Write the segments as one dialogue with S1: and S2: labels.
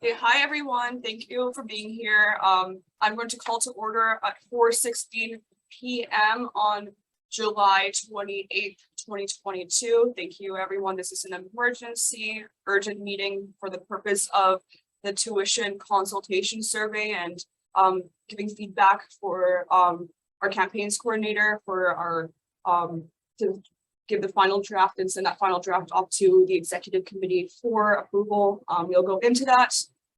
S1: Okay, hi everyone. Thank you for being here. I'm going to call to order at 4:16 p.m. on July 28th, 2022. Thank you, everyone. This is an emergency urgent meeting for the purpose of the tuition consultation survey and giving feedback for our campaigns coordinator for our to give the final draft and send that final draft off to the executive committee for approval. We'll go into that.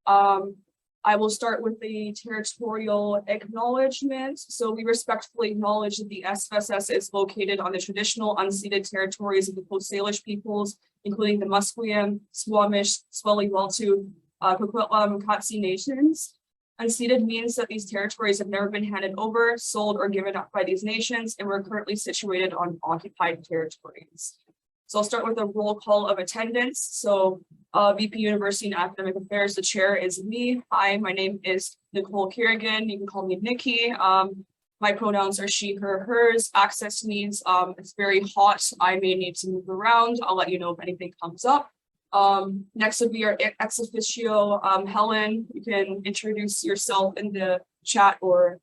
S1: I will start with the territorial acknowledgement. So we respectfully acknowledge that the SFSS is located on the traditional unceded territories of the Coast Salish peoples, including the Musqueam, Squamish, Swalley-Weltu, Coquitlam, Katsi nations. Unceded means that these territories have never been handed over, sold, or given up by these nations, and we're currently situated on occupied territories. So I'll start with a roll call of attendance. So VP University and Academic Affairs, the chair is me. Hi, my name is Nicole Kerrigan. You can call me Nikki. My pronouns are she, her, hers. Access needs, it's very hot. I may need to move around. I'll let you know if anything comes up. Next would be our ex officio, Helen. You can introduce yourself in the chat or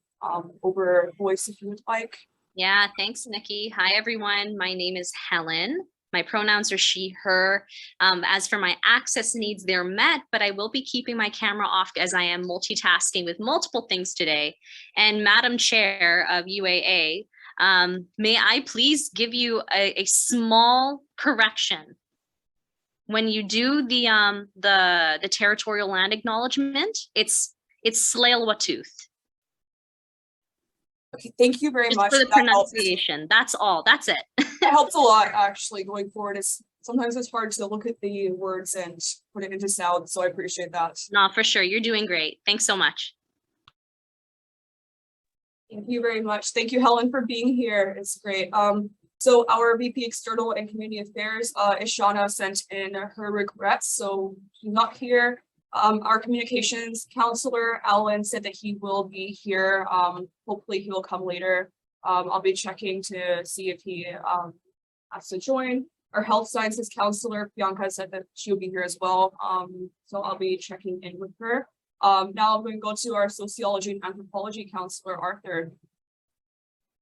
S1: over voice if you would like.
S2: Yeah, thanks, Nikki. Hi, everyone. My name is Helen. My pronouns are she, her. As for my access needs, they're met, but I will be keeping my camera off as I am multitasking with multiple things today. And Madam Chair of UAA, may I please give you a small correction? When you do the territorial land acknowledgement, it's Tsleil-Waututh.
S1: Okay, thank you very much
S2: for the pronunciation. That's all. That's it.
S1: That helps a lot actually going forward. Sometimes it's hard to look at the words and put it into sound, so I appreciate that.
S2: No, for sure. You're doing great. Thanks so much.
S1: Thank you very much. Thank you, Helen, for being here. It's great. So our VP External and Community Affairs, Ishana, sent in her regrets, so she's not here. Our communications counselor, Alan, said that he will be here. Hopefully he will come later. I'll be checking to see if he has to join. Our health sciences counselor, Bianca, said that she'll be here as well. So I'll be checking in with her. Now I'm going to go to our sociology and anthropology counselor, Arthur.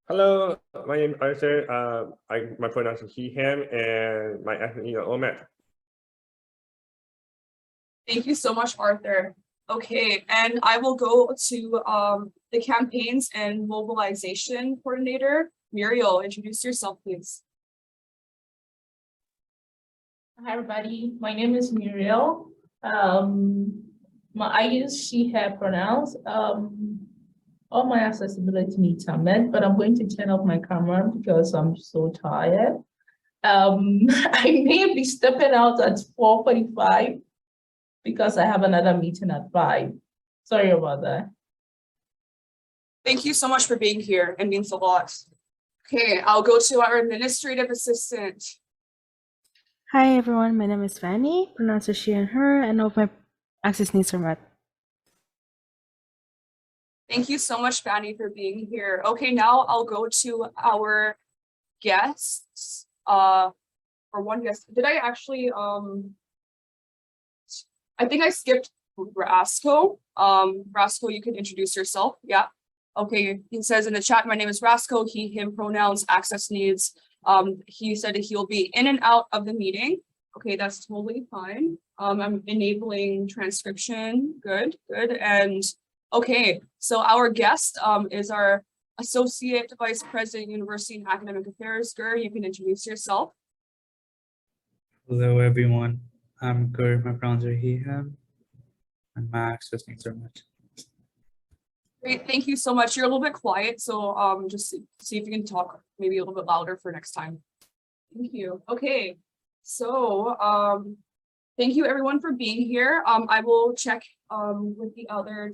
S3: Hello, my name is Arthur. My pronouns are he, him, and my ethnicity is Omet.
S1: Thank you so much, Arthur. Okay, and I will go to the campaigns and mobilization coordinator, Muriel. Introduce yourself, please.
S4: Hi, everybody. My name is Muriel. I use she, her pronouns. All my accessibility needs are met, but I'm going to turn off my camera because I'm so tired. I may be stepping out at 4:45 because I have another meeting at 5. Sorry about that.
S1: Thank you so much for being here. It means a lot. Okay, I'll go to our administrative assistant.
S5: Hi, everyone. My name is Fanny. Pronouns are she and her, and all of my access needs are met.
S1: Thank you so much, Fanny, for being here. Okay, now I'll go to our guests. Or one guest. Did I actually I think I skipped Rasco. Rasco, you can introduce yourself. Yeah. Okay, he says in the chat, my name is Rasco, he, him pronouns, access needs. He said that he'll be in and out of the meeting. Okay, that's totally fine. I'm enabling transcription. Good. And okay, so our guest is our Associate Vice President, University and Academic Affairs. Gur, you can introduce yourself.
S6: Hello, everyone. I'm Gur. My pronouns are he, him, and my access needs are met.
S1: Great, thank you so much. You're a little bit quiet, so just see if you can talk maybe a little bit louder for next time. Thank you. Okay, so thank you everyone for being here. I will check with the other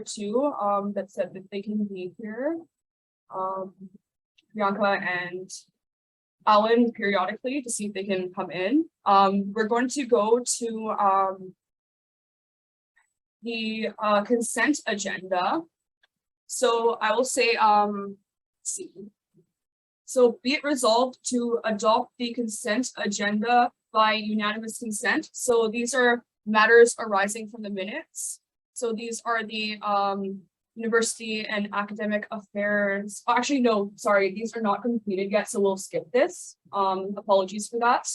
S1: two that said that they can be here. Bianca and Alan periodically to see if they can come in. We're going to go to the consent agenda. So I will say, let's see. So be it resolved to adopt the consent agenda by unanimous consent. So these are matters arising from the minutes. So these are the university and academic affairs. Oh, actually, no, sorry, these are not completed yet, so we'll skip this. Apologies for that.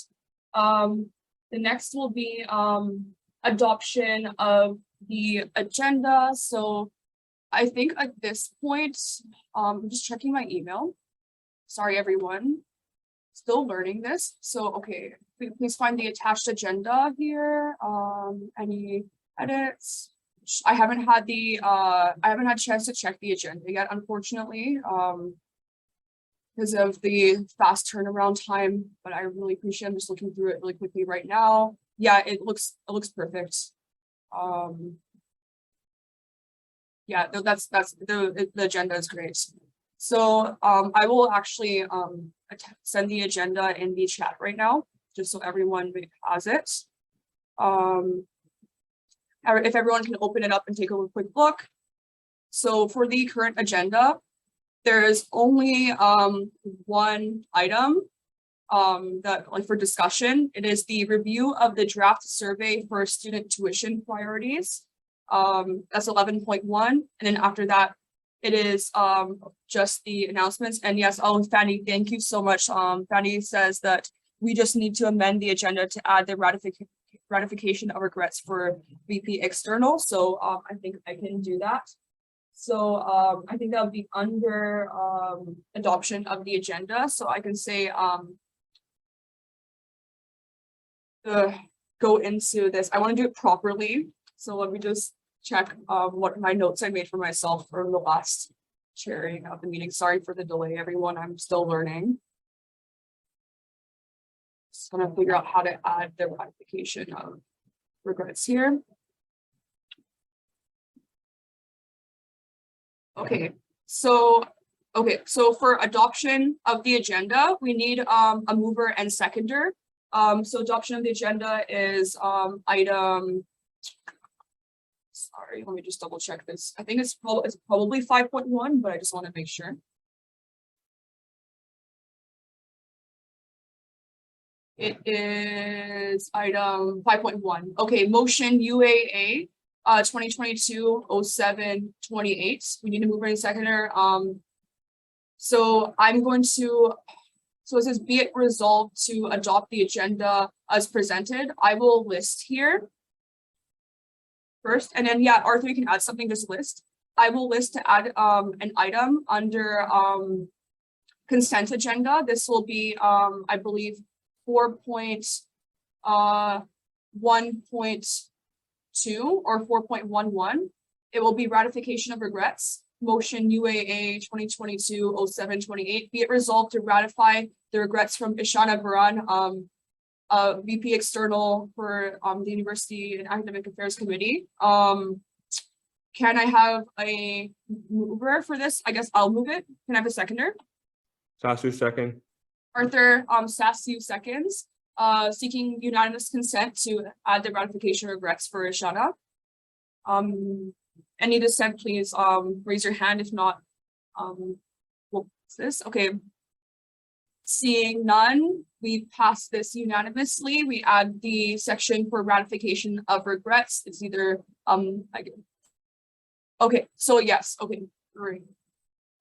S1: The next will be adoption of the agenda. So I think at this point, I'm just checking my email. Sorry, everyone. Still learning this. So, okay, please find the attached agenda here. Any edits? I haven't had a chance to check the agenda yet, unfortunately, because of the fast turnaround time, but I really appreciate it. I'm just looking through it really quickly right now. Yeah, it looks perfect. Yeah, that's the agenda is great. So I will actually send the agenda in the chat right now, just so everyone has it. If everyone can open it up and take a quick look. So for the current agenda, there is only one item that for discussion. It is the review of the draft survey for student tuition priorities. That's 11.1, and then after that, it is just the announcements. And yes, Fanny, thank you so much. Fanny says that we just need to amend the agenda to add the ratification of regrets for VP external. So I think I can do that. So I think that would be under adoption of the agenda. So I can say go into this. I want to do it properly. So let me just check what my notes I made for myself from the last sharing of the meeting. Sorry for the delay, everyone. I'm still learning. Just gonna figure out how to add the ratification of regrets here. Okay, so for adoption of the agenda, we need a mover and seconder. So adoption of the agenda is item. Sorry, let me just double check this. I think it's probably 5.1, but I just want to make sure. It is item 5.1. Okay, motion UAA 2022-07-28. We need a mover and seconder. So I'm going to, so it says be it resolved to adopt the agenda as presented. I will list here first, and then yeah, Arthur, you can add something to this list. I will list to add an item under consent agenda. This will be I believe 4.1.2 or 4.11. It will be ratification of regrets. Motion UAA 2022-07-28. Be it resolved to ratify the regrets from Ishana Baran, VP external for the University and Academic Affairs Committee. Can I have a mover for this? I guess I'll move it. Can I have a seconder?
S3: Sasu second.
S1: Arthur Sasu seconds. Seeking unanimous consent to add the ratification of regrets for Ishana. Any dissent, please raise your hand. If not, what's this? Okay. Seeing none, we pass this unanimously. We add the section for ratification of regrets. It's either okay, so yes, okay, great.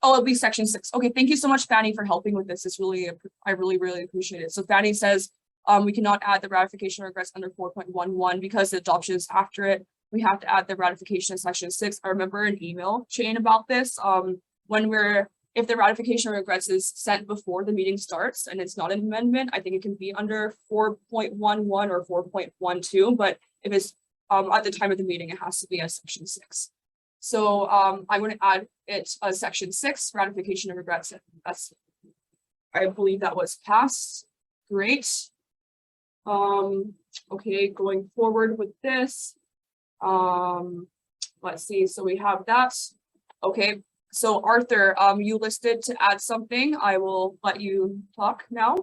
S1: Oh, it'll be section 6. Okay, thank you so much, Fanny, for helping with this. It's really, I really appreciate it. So Fanny says we cannot add the ratification of regrets under 4.11 because the adoption is after it. We have to add the ratification in section 6. I remember an email chain about this. If the ratification of regrets is sent before the meeting starts and it's not an amendment, I think it can be under 4.11 or 4.12. But if it's at the time of the meeting, it has to be as section 6. So I'm going to add it as section 6, ratification of regrets. I believe that was passed. Great. Okay, going forward with this. Let's see. So we have that. Okay. So Arthur, you listed to add something. I will let you talk now.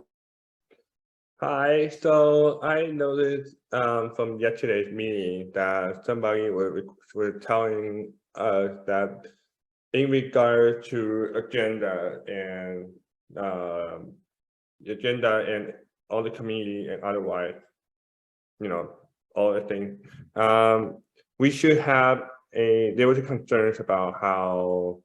S3: Hi, so I noticed from yesterday's meeting that somebody were telling us that in regard to agenda and all the community and otherwise, all the things. We should have there was a concerns about how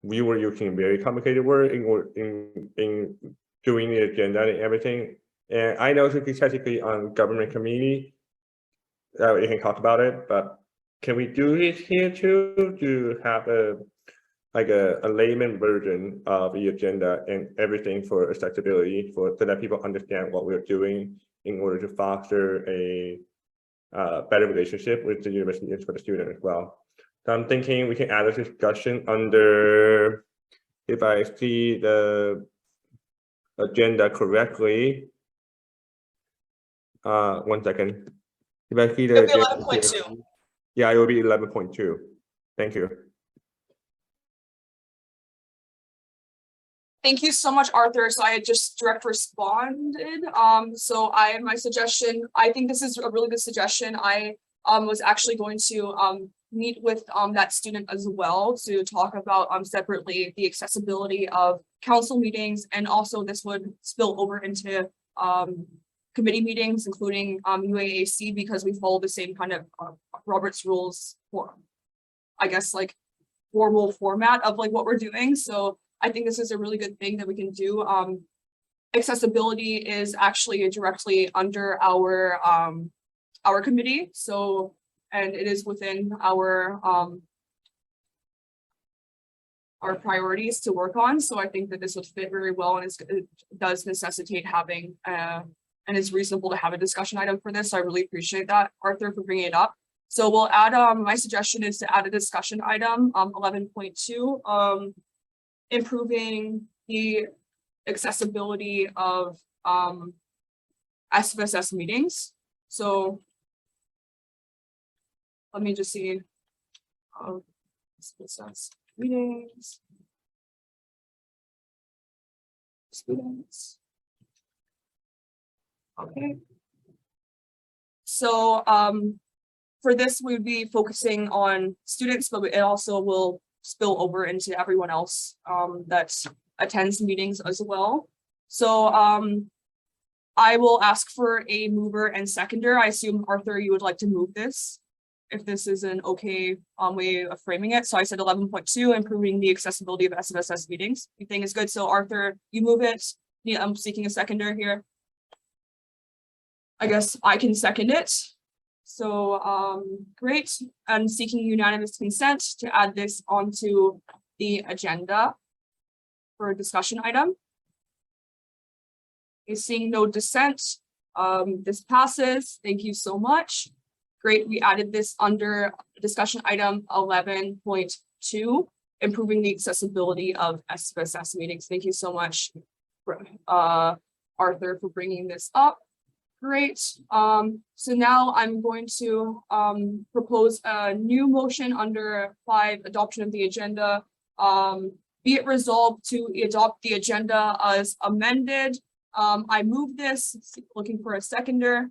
S3: we were using very complicated word in doing the agenda and everything. And I know specifically on government committee that we can talk about it, but can we do this here too to have a layman version of the agenda and everything for accessibility so that people understand what we're doing in order to foster a better relationship with the university and for the student as well. So I'm thinking we can add a discussion under, if I see the agenda correctly. 1 second. If I see the
S1: It'll be
S3: agenda
S1: 11.2.
S3: here, yeah, it will be 11.2. Thank you.
S1: Thank you so much, Arthur. So I had just direct responded. So my suggestion, I think this is a really good suggestion. I was actually going to meet with that student as well to talk about separately the accessibility of council meetings, and also this would spill over into committee meetings, including UAAC, because we follow the same kind of Robert's rules for, I guess, like formal format of like what we're doing. So I think this is a really good thing that we can do. Accessibility is actually directly under our committee. So, and it is within our priorities to work on. So I think that this would fit very well, and it does necessitate having and it's reasonable to have a discussion item for this. So I really appreciate that, Arthur, for bringing it up. So we'll add, my suggestion is to add a discussion item, 11.2, improving the accessibility of SFSS meetings. So let me just see SFSS meetings. Students. Okay. So for this, we would be focusing on students, but it also will spill over into everyone else that attends meetings as well. So I will ask for a mover and seconder. I assume, Arthur, you would like to move this, if this is an okay way of framing it. So I said 11.2, improving the accessibility of SFSS meetings. You think is good. So Arthur, you move it. Yeah, I'm seeking a seconder here. I guess I can second it. So great. I'm seeking unanimous consent to add this onto the agenda for a discussion item. Is seeing no dissent. This passes. Thank you so much. Great. We added this under discussion item 11.2, improving the accessibility of SFSS meetings. Thank you so much, Arthur, for bringing this up. Great. So now I'm going to propose a new motion under 5, adoption of the agenda. Be it resolved to adopt the agenda as amended. I move this, looking for a seconder.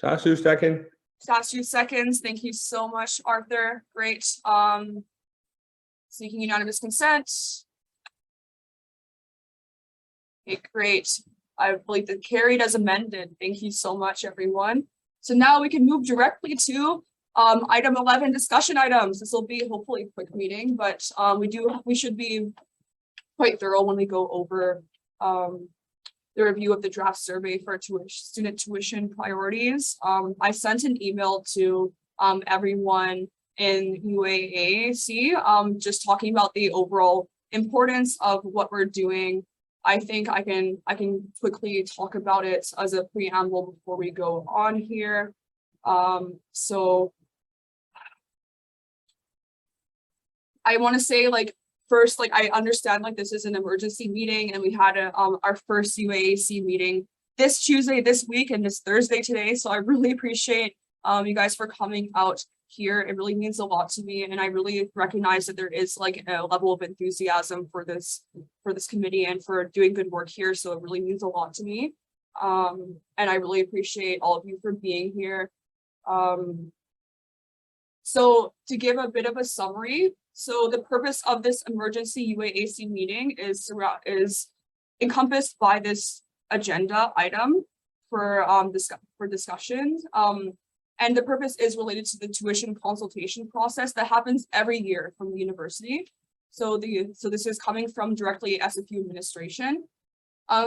S3: Sasu second.
S1: Sasu seconds. Thank you so much, Arthur. Great. Seeking unanimous consent. Okay, great. I believe that carried as amended. Thank you so much, everyone. So now we can move directly to item 11, discussion items. This will be hopefully a quick meeting, but we should be quite thorough when we go over the review of the draft survey for student tuition priorities. I sent an email to everyone in UAAC just talking about the overall importance of what we're doing. I think I can quickly talk about it as a preamble before we go on here. So I want to say, like, first, like, I understand like this is an emergency meeting, and we had our first UAAC meeting this Tuesday this week and this Thursday today. So I really appreciate you guys for coming out here. It really means a lot to me, and I really recognize that there is like a level of enthusiasm for this committee and for doing good work here. So it really means a lot to me, and I really appreciate all of you for being here. So to give a bit of a summary, so the purpose of this emergency UAAC meeting is encompassed by this agenda item. for discussions. And the purpose is related to the tuition consultation process that happens every year from the university. So this is coming from directly SFU administration.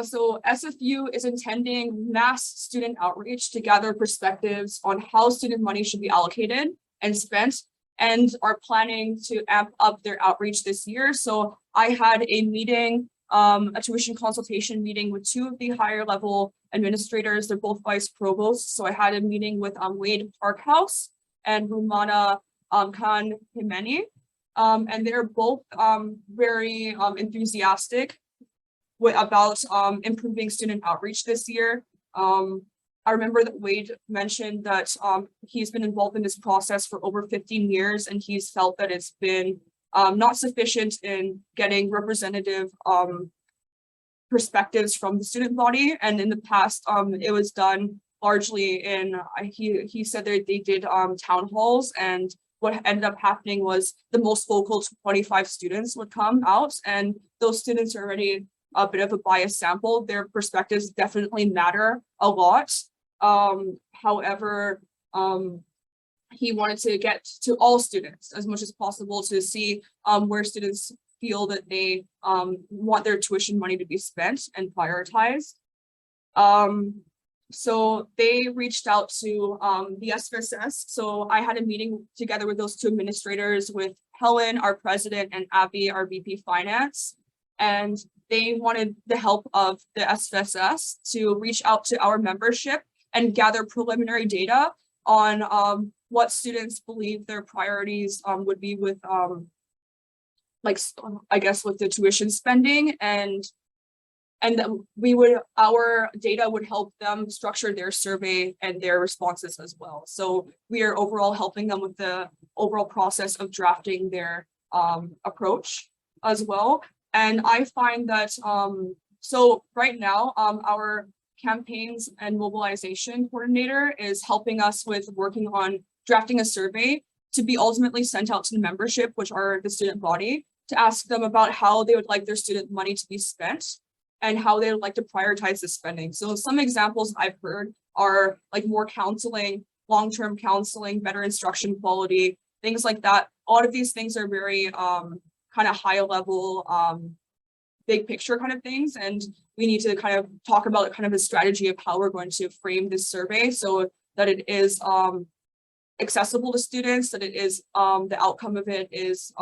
S1: So SFU is intending mass student outreach to gather perspectives on how student money should be allocated and spent, and are planning to amp up their outreach this year. So I had a meeting, a tuition consultation meeting with two of the higher level administrators. They're both vice provosts. So I had a meeting with Wade Parkhouse and Rumana Khan Himeni. And they're both very enthusiastic about improving student outreach this year. I remember that Wade mentioned that he's been involved in this process for over 15 years, and he's felt that it's been not sufficient in getting representative perspectives from the student body. And in the past, it was done largely in, he said that they did town halls, and what ended up happening was the most vocal 25 students would come out, and those students are already a bit of a biased sample. Their perspectives definitely matter a lot. However, he wanted to get to all students as much as possible to see where students feel that they want their tuition money to be spent and prioritized. So they reached out to the SFSS. So I had a meeting together with those two administrators, with Helen, our president, and Abby, our VP Finance. And they wanted the help of the SFSS to reach out to our membership and gather preliminary data on what students believe their priorities would be with, like, I guess, with the tuition spending, and our data would help them structure their survey and their responses as well. So we are overall helping them with the overall process of drafting their approach as well. And I find that, so right now, our campaigns and mobilization coordinator is helping us with working on drafting a survey to be ultimately sent out to the membership, which are the student body, to ask them about how they would like their student money to be spent and how they would like to prioritize the spending. So some examples I've heard are like more counseling, long-term counseling, better instruction quality, things like that. A lot of these things are very kind of high level, big picture kind of things. And we need to kind of talk about kind of a strategy of how we're going to frame this survey so that it is accessible to students, that it is the outcome of it is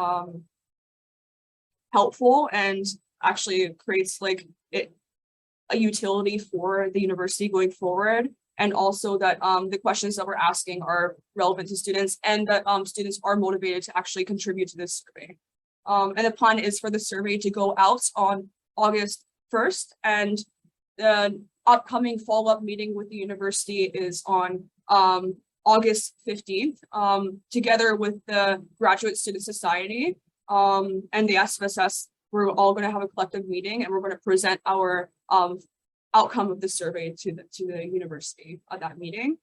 S1: helpful and actually creates like a utility for the university going forward. And also that the questions that we're asking are relevant to students, and that students are motivated to actually contribute to this survey. And the plan is for the survey to go out on August 1st, and the upcoming follow-up meeting with the university is on August 15th, together with the Graduate Student Society and the SFSS. We're all going to have a collective meeting, and we're going to present our outcome of the survey to the university at that meeting.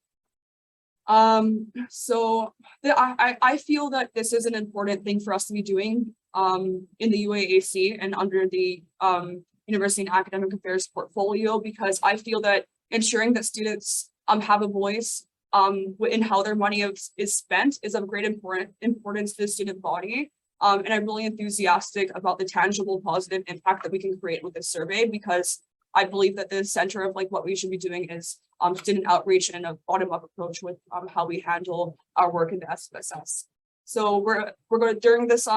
S1: So I feel that this is an important thing for us to be doing in the UAAC and under the University and Academic Affairs portfolio, because I feel that ensuring that students have a voice in how their money is spent is of great importance to the student body. And I'm really enthusiastic about the tangible positive impact that we can create with this survey, because I believe that the center of like what we should be doing is student outreach and a bottom-up approach with how we handle our work in the SFSS. So we're going to, during this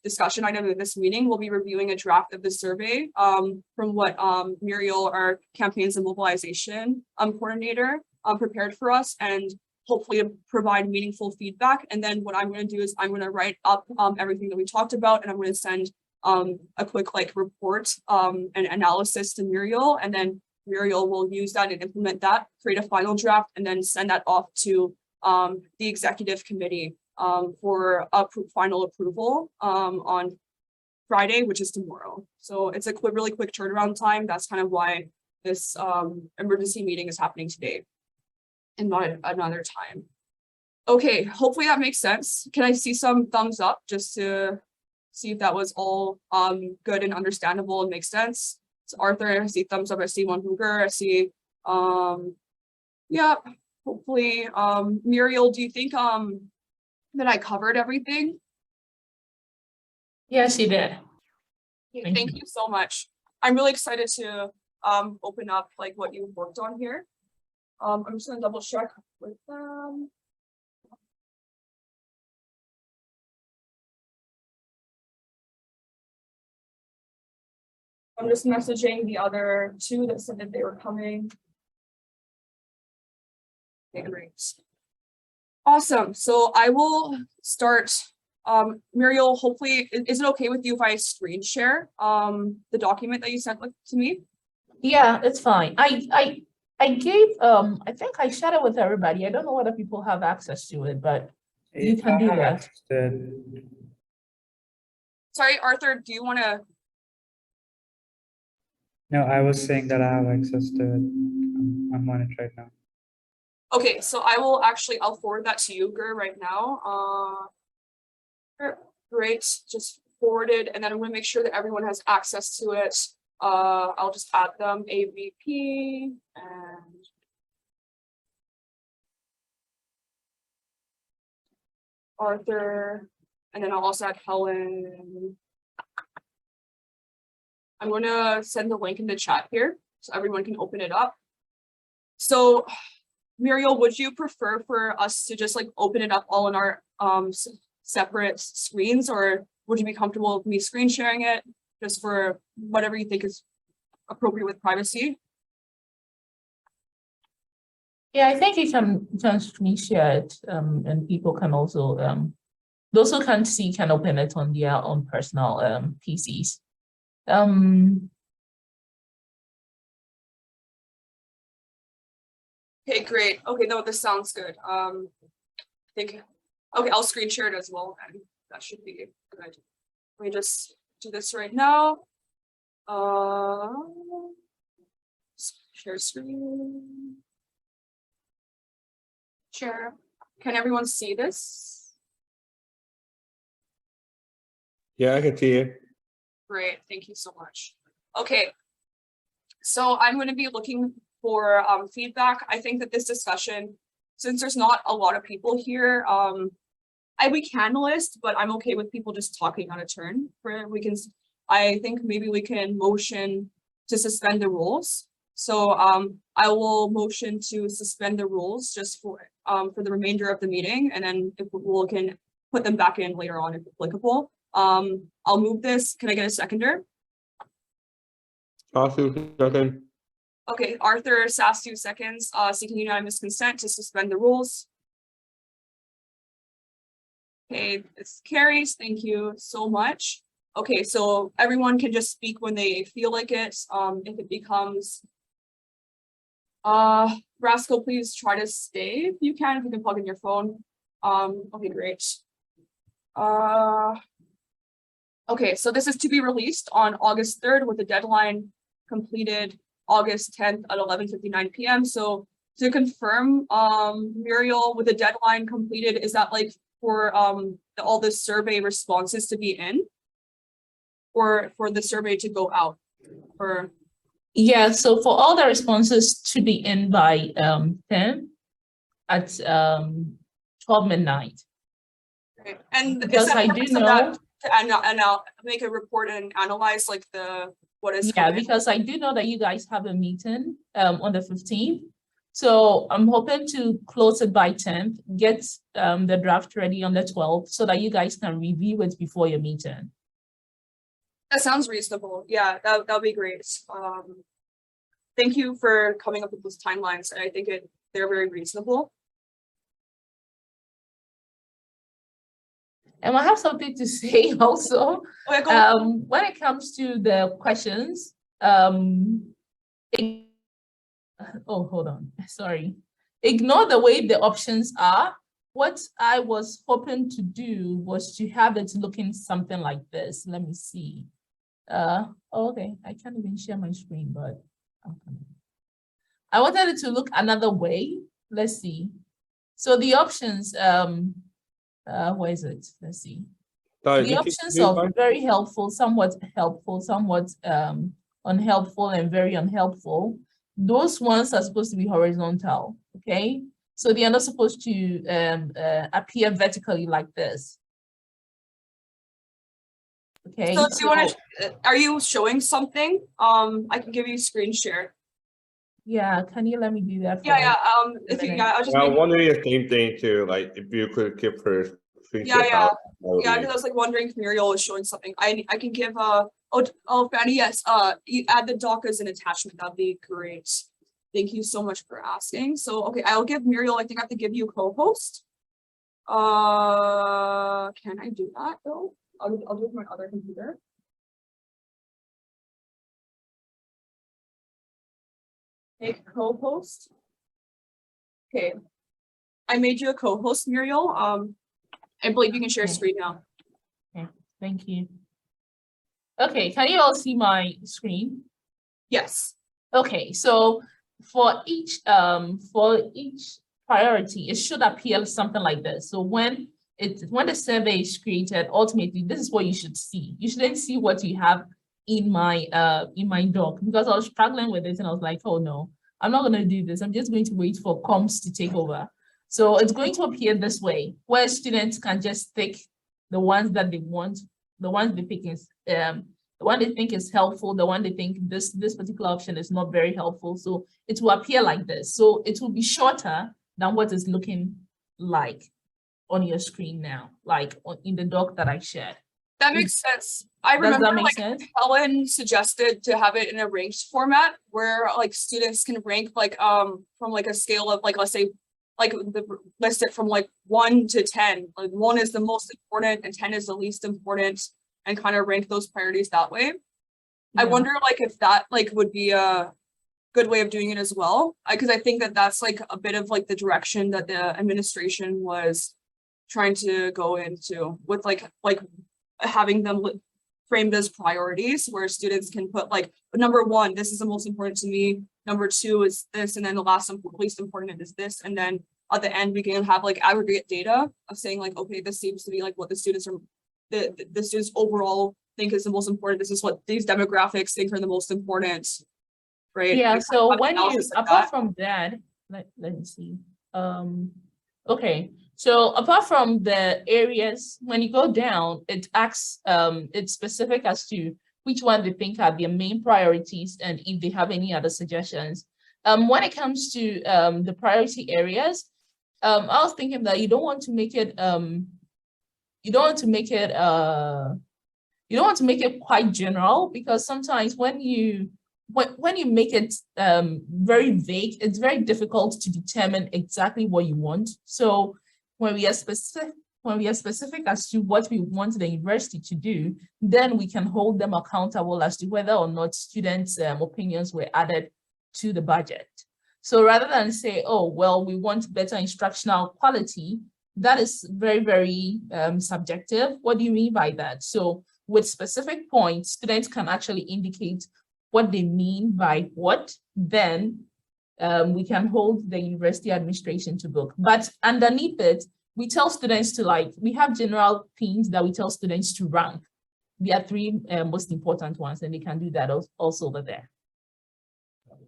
S1: discussion item in this meeting, we'll be reviewing a draft of the survey from what Muriel, our campaigns and mobilization coordinator, prepared for us, and hopefully to provide meaningful feedback. And then what I'm going to do is I'm going to write up everything that we talked about, and I'm going to send a quick like report and analysis to Muriel, and then Muriel will use that and implement that, create a final draft, and then send that off to the executive committee for final approval on Friday, which is tomorrow. So it's a really quick turnaround time. That's kind of why this emergency meeting is happening today and not at another time. Okay, hopefully that makes sense. Can I see some thumbs up just to see if that was all good and understandable and makes sense? So Arthur, I see thumbs up. I see one Hooger. I see Yeah, hopefully, Muriel, do you think, that I covered everything?
S4: Yes, you did.
S1: Thank you so much. I'm really excited to, open up like what you've worked on here. I'm just gonna double check with them. I'm just messaging the other two that said that they were coming. Okay, great. Awesome. So I will start. Muriel, hopefully, is it okay with you if I screen share the document that you sent to me?
S4: Yeah, it's fine. I gave I think I shared it with everybody. I don't know whether people have access to it, but you can do that.
S1: Sorry, Arthur, do you want to?
S6: No, I was saying that I have access to it. I'm on it right now.
S1: Okay, so I'll forward that to you, Gur, right now. Great, just forwarded, and then I'm gonna make sure that everyone has access to it. I'll just add them, AVP and Arthur, and then I'll also add Helen. I'm gonna send the link in the chat here so everyone can open it up. So Muriel, would you prefer for us to just like open it up all in our separate screens, or would you be comfortable with me screen sharing it just for whatever you think is appropriate with privacy?
S4: Yeah, I think you can screen share it, and people can also those who can't see can open it on their own personal PCs.
S1: Okay, great. Okay, no, this sounds good. I think, okay, I'll screen share it as well, and that should be good. Let me just do this right now. Share screen. Share. Can everyone see this?
S3: Yeah, I can see it.
S1: Great, thank you so much. Okay, so I'm going to be looking for feedback. I think that this discussion, since there's not a lot of people here, we can list, but I'm okay with people just talking on a turn. I think maybe we can motion to suspend the rules. So I will motion to suspend the rules just for the remainder of the meeting, and then if we can put them back in later on if applicable. I'll move this. Can I get a seconder?
S3: Second.
S1: Okay, Arthur Sastu seconds, seeking unanimous consent to suspend the rules. Okay, this carries. Thank you so much. Okay, so everyone can just speak when they feel like it. If it becomes Rascal, please try to stay if you can plug in your phone. Okay, great. Okay, so this is to be released on August 3rd with the deadline completed August 10th at 11:59 p.m. So to confirm, Muriel, with the deadline completed, is that like for all the survey responses to be in, or for the survey to go out? For
S4: yeah, so for all the responses to be in by 10 at 12 midnight.
S1: right. And
S4: because I do know
S1: that and I'll make a report and analyze like what is
S4: yeah, because I do know that you guys have a meeting on the 15th. So I'm hoping to close it by 10th, get the draft ready on the 12th so that you guys can review it before your meeting.
S1: That sounds reasonable. Yeah, that'll be great. Thank you for coming up with those timelines. And I think they're very reasonable.
S4: And I have something to say also.
S1: Okay, go
S4: when it comes to the questions, hold on, sorry. Ignore the way the options are. What I was hoping to do was to have it looking something like this. Let me see. Okay, I can't even share my screen, but I wanted it to look another way. Let's see. So the options, where is it? Let's see. The options are very helpful, somewhat unhelpful, and very unhelpful. those ones are supposed to be horizontal, okay? So they are not supposed to appear vertically like this. Okay,
S1: So do you want to, are you showing something? I can give you screen share.
S4: yeah, can you let me do that for
S1: Yeah, yeah,
S4: a
S1: if you,
S4: minute?
S1: yeah, I'll just
S3: I
S1: make,
S3: wondering the same thing too, like if you could give her.
S1: yeah, yeah. Yeah,
S3: Yeah.
S1: because I was like wondering if Muriel was showing something. I can give, Fanny, yes, you add the doc as an attachment, that'd be great. Thank you so much for asking. So, okay, I'll give Muriel, I think I have to give you co-host. Can I do that though? I'll do it with my other computer. Make co-host. Okay. I made you a co-host, Muriel. I believe you can share
S4: Okay.
S1: screen now.
S4: Okay, thank you. Okay, can you all see my screen?
S1: Yes.
S4: Okay, so for each priority, it should appear something like this. So when the survey is created, ultimately, this is what you should see. You shouldn't see what you have in my doc, because I was struggling with this and I was like, oh no, I'm not going to do this. I'm just going to wait for comms to take over. So it's going to appear this way, where students can just pick the ones that they want, the ones they pick is the one they think is helpful, the one they think this particular option is not very helpful. So it will appear like this. So it will be shorter than what it's looking like on your screen now, like in the doc that I shared.
S1: That makes sense. I
S4: Does
S1: remember
S4: that make
S1: like
S4: sense?
S1: Helen suggested to have it in a ranked format where like students can rank like from like a scale of like, let's say like list it from like 1 to 10. Like 1 is the most important and 10 is the least important, and kind of rank those priorities that way. I
S4: Yeah.
S1: wonder like if that like would be a good way of doing it as well, because I think that that's like a bit of like the direction that the administration was trying to go into with like having them framed as priorities, where students can put like number 1, this is the most important to me, number 2 is this, and then the least important is this, and then at the end we can have like aggregate data of saying like, okay, this seems to be like what the students are the students overall think is the most important, this is what these demographics think are the most important, right?
S4: Yeah,
S1: Like,
S4: so
S1: have
S4: when you,
S1: analysis like
S4: apart
S1: that.
S4: from that, let me see. Okay, so apart from the areas, when you go down, it asks, it's specific as to which one they think are their main priorities and if they have any other suggestions. When it comes to the priority areas, I was thinking that you don't want to make it quite general, because sometimes when you make it very vague, it's very difficult to determine exactly what you want. So when we are specific as to what we want the university to do, then we can hold them accountable as to whether or not students' opinions were added to the budget. So rather than say, oh, well, we want better instructional quality, that is very, very subjective. What do you mean by that? So with specific points, students can actually indicate what they mean by what, then we can hold the university administration to book. But underneath it, we tell students to we have general themes that we tell students to rank. There are 3 most important ones, and they can do that also over there.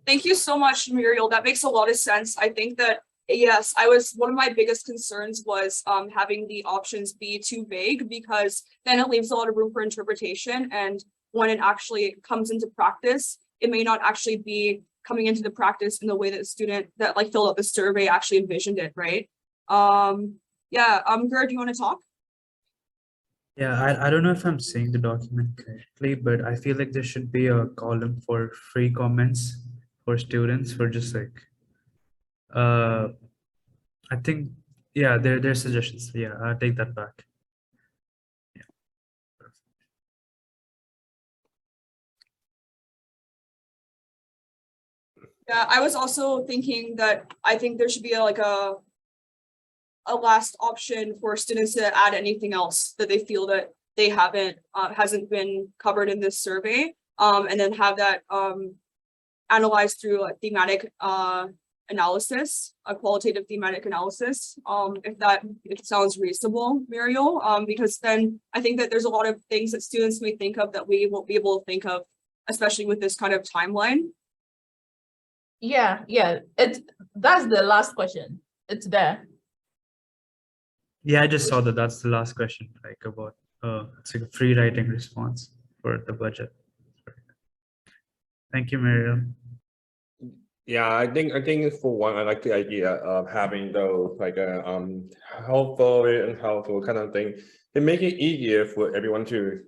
S1: Thank you so much, Muriel. That makes a lot of sense. I think that, yes, one of my biggest concerns was having the options be too vague, because then it leaves a lot of room for interpretation. And when it actually comes into practice, it may not actually be coming into the practice in the way that the student that like filled out the survey actually envisioned it, right? Yeah, Gerd, do you want to talk?
S6: Yeah, I don't know if I'm saying the document correctly, but I feel like there should be a column for free comments for students, for just like I think, yeah, there's suggestions. Yeah, I'll take that back. Yeah.
S1: Yeah, I was also thinking that I think there should be like a last option for students to add anything else that they feel that they hasn't been covered in this survey, and then have that analyzed through a thematic analysis, a qualitative thematic analysis, if it sounds reasonable, Muriel, because then I think that there's a lot of things that students may think of that we won't be able to think of, especially with this kind of timeline.
S4: Yeah, that's the last question. It's there.
S6: Yeah, I just saw that. That's the last question, like about it's like a free writing response for the budget. Thank you, Miriam.
S3: Yeah, I think for one, I like the idea of having those like a helpful and unhelpful kind of thing. It make it easier for everyone to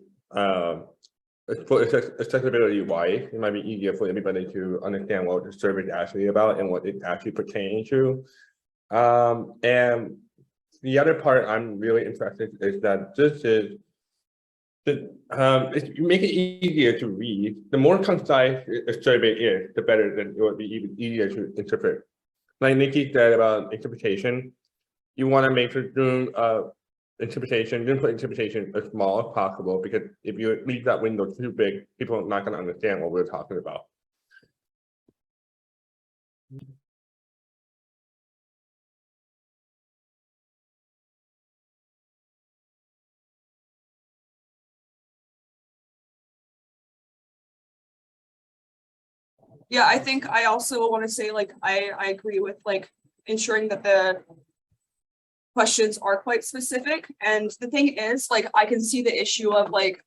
S3: for accessibility wise, it might be easier for everybody to understand what the survey is actually about and what it actually pertains to. And the other part I'm really interested is that this is you make it easier to read. The more concise a survey is, the better. Then it will be even easier to interpret. Like Nikki said about interpretation, you want to make sure interpretation, you put interpretation as small as possible, because if you leave that window too big, people are not going to understand what we're talking about.
S1: Yeah, I think I also want to say, like, I agree with like ensuring that the questions are quite specific. And the thing is, like, I can see the issue of like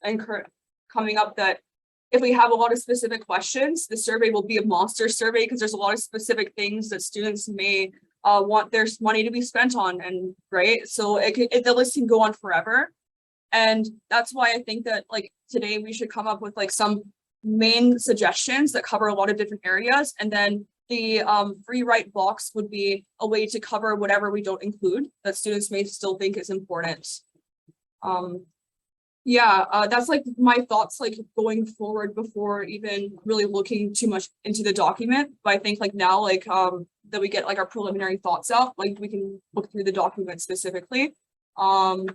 S1: coming up that if we have a lot of specific questions, the survey will be a monster survey because there's a lot of specific things that students may want their money to be spent on, and right. So the list can go on forever. And that's why I think that like today we should come up with like some main suggestions that cover a lot of different areas, and then the free write box would be a way to cover whatever we don't include that students may still think is important. That's like my thoughts like going forward before even really looking too much into the document. But I think like now like that we get like our preliminary thoughts out, like we can look through the document specifically. So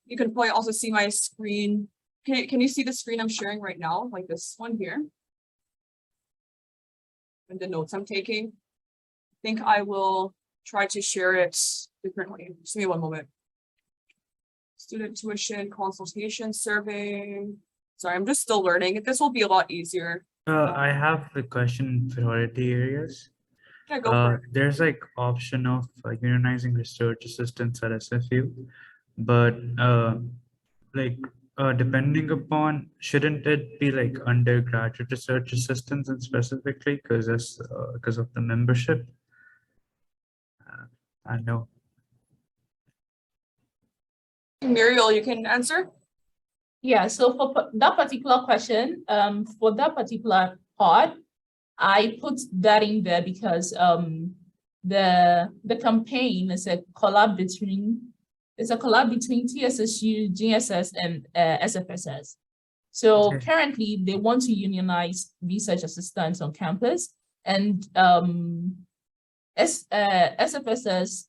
S1: you can probably also see my screen. Can you see the screen I'm sharing right now? Like this one here. And the notes I'm taking. I think I will try to share it differently. Just give me one moment. Student tuition, consultation, survey. Sorry, I'm just still learning. This will be a lot easier.
S6: I have the question priority areas.
S1: Yeah, go for it.
S6: There's like option of unionizing research assistants at SFU, but depending upon, shouldn't it be like undergraduate research assistants and specifically because of the membership? I know.
S4: Muriel, you can answer. Yeah, so for that particular question, for that particular part, I put that in there because the campaign is a collab between TSSU, GSS, and SFSS. So
S6: Okay.
S4: currently they want to unionize research assistants on campus, and SFSS,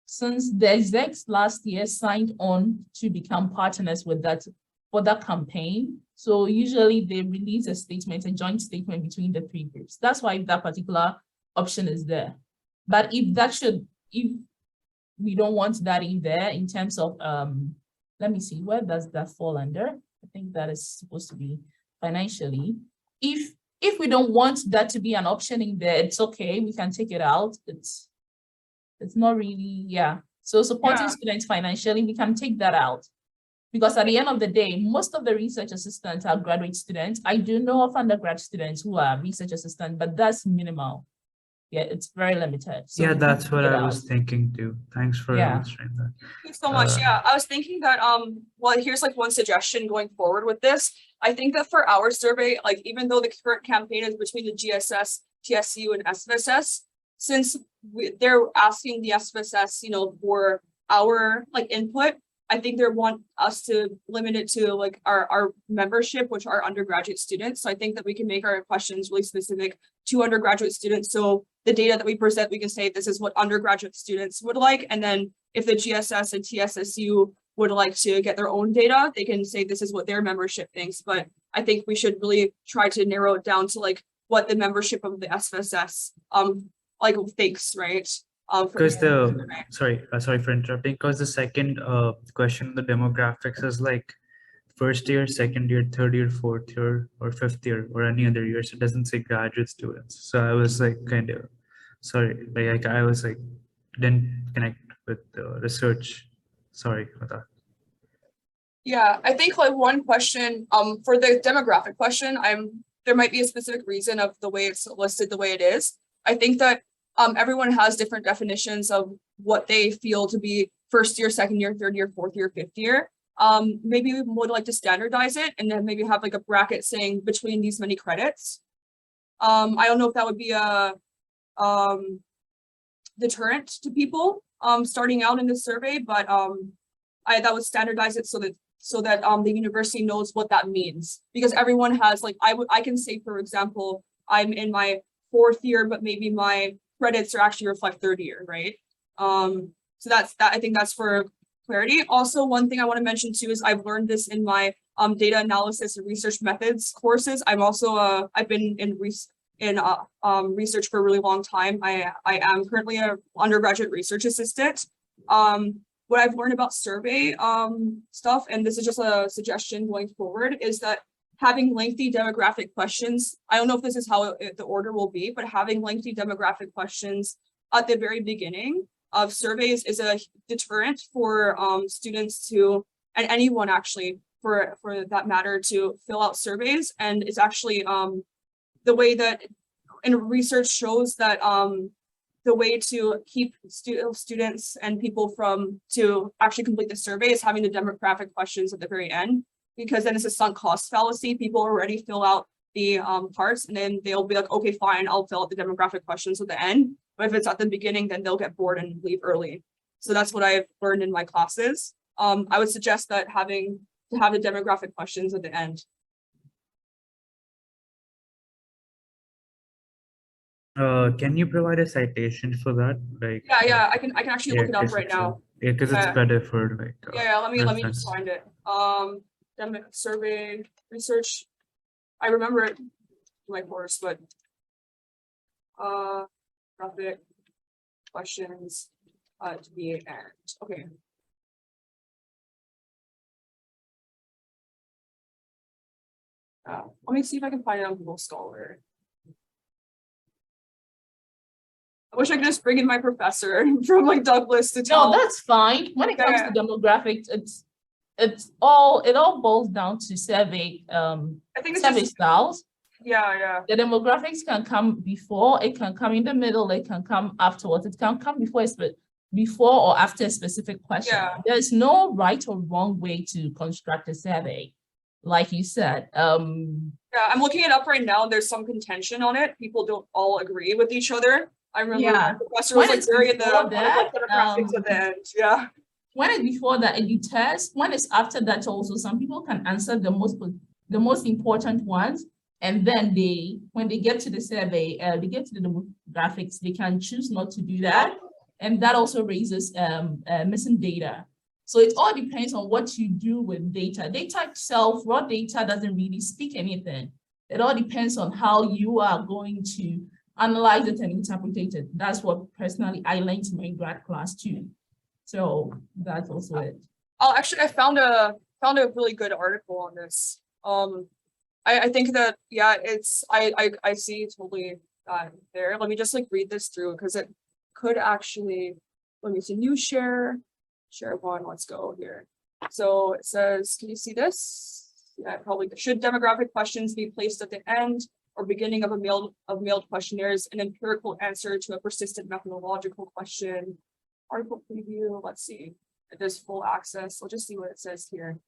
S4: since the execs last year signed on to become partners with that for that campaign. So usually they release a statement, a joint statement between the three groups. That's why that particular option is there. But if we don't want that in there in terms of, let me see, where does that fall under? I think that is supposed to be financially. If we don't want that to be an option in there, it's okay, we can take it out. It's not really, yeah. So supporting students financially, we can take that out. Because at the end of the day, most of the research assistants are graduate students. I do know of undergrad students who are research assistants, but that's minimal. Yeah, it's very limited. So
S6: yeah, that's what I was thinking too. Thanks for answering that.
S1: Thanks so much. Yeah, I was thinking that well, here's like one suggestion going forward with this. I think that for our survey, like even though the current campaign is between the GSS, TSU, and SFSS, since they're asking the SFSS, for our like input, I think they want us to limit it to like our membership, which are undergraduate students. So I think that we can make our questions really specific to undergraduate students. So the data that we present, we can say this is what undergraduate students would like. And then if the GSS and TSSU would like to get their own data, they can say this is what their membership thinks. But I think we should really try to narrow it down to like what the membership of the SFSS like thinks, right?
S6: Because sorry for interrupting, because the second question, the demographics is like first year, second year, third year, fourth year, or fifth year, or any other years. It doesn't say graduate students. So I was like kind of sorry, like I was like didn't connect with the research. Sorry for that.
S1: Yeah, I think like one question, for the demographic question, there might be a specific reason of the way it's listed the way it is. I think that everyone has different definitions of what they feel to be first year, second year, third year, fourth year, fifth year. Maybe we would like to standardize it and then maybe have like a bracket saying between these many credits. I don't know if that would be a deterrent to people starting out in the survey, but that would standardize it so that the university knows what that means, because everyone has like I can say, for example, I'm in my fourth year, but maybe my credits are actually reflect third year, right? So that's that. I think that's for clarity. Also, one thing I want to mention too is I've learned this in my data analysis and research methods courses. I'm also I've been in research for a really long time. I am currently an undergraduate research assistant. What I've learned about survey stuff, and this is just a suggestion going forward, is that having lengthy demographic questions, I don't know if this is how the order will be, but having lengthy demographic questions at the very beginning of surveys is a deterrent for students to, and anyone actually for that matter, to fill out surveys. And it's actually the way that, and research shows that the way to keep students and people to actually complete the survey is having the demographic questions at the very end, because then it's a sunk cost fallacy. People already fill out the parts and then they'll be like, okay, fine, I'll fill out the demographic questions at the end. But if it's at the beginning, then they'll get bored and leave early. So that's what I've learned in my classes. I would suggest that have the demographic questions at the end.
S6: Can you provide a citation for that? Like,
S1: Yeah, I can actually look it up right now.
S6: Yeah, because it's better for like.
S1: Yeah, let me just
S6: reference.
S1: find it. Survey research. I remember it in my course, but graphic questions to the end. Okay. Let me see if I can find it on Google Scholar. I wish I could just bring in my professor from like Douglas to tell.
S4: No, that's fine. When it comes to demographics, it all boils down to survey
S1: I think it's
S4: survey
S1: just,
S4: styles.
S1: yeah.
S4: The demographics can come before, it can come in the middle, it can come afterwards, it can come before or after a specific question.
S1: Yeah.
S4: There's no right or wrong way to construct a survey, like you said.
S1: Yeah, I'm looking it up right now. There's some contention on it. People don't all agree with each other. I remember my professor was like very in the demographics at the end. Yeah.
S4: When it's before that, it deters. When it's after that, also some people can answer the most important ones, and then when they get to the survey, they get to the demographics, they can choose not to do that, and that also raises missing data. So it all depends on what you do with data. Data itself, raw data, doesn't really speak anything. It all depends on how you are going to analyze it and interpret it. That's what personally I learned in my grad class too. So that's also it.
S1: Oh, actually, I found a really good article on this. I think that, yeah, it's I see totally there. Let me just like read this through, because it could actually, let me see, new share one. Let's go here. So it says, can you see this? Yeah, probably should demographic questions be placed at the end or beginning of mailed questionnaires, an empirical answer to a persistent methodological question. Article preview, let's see if there's full access. We'll just see what it says here.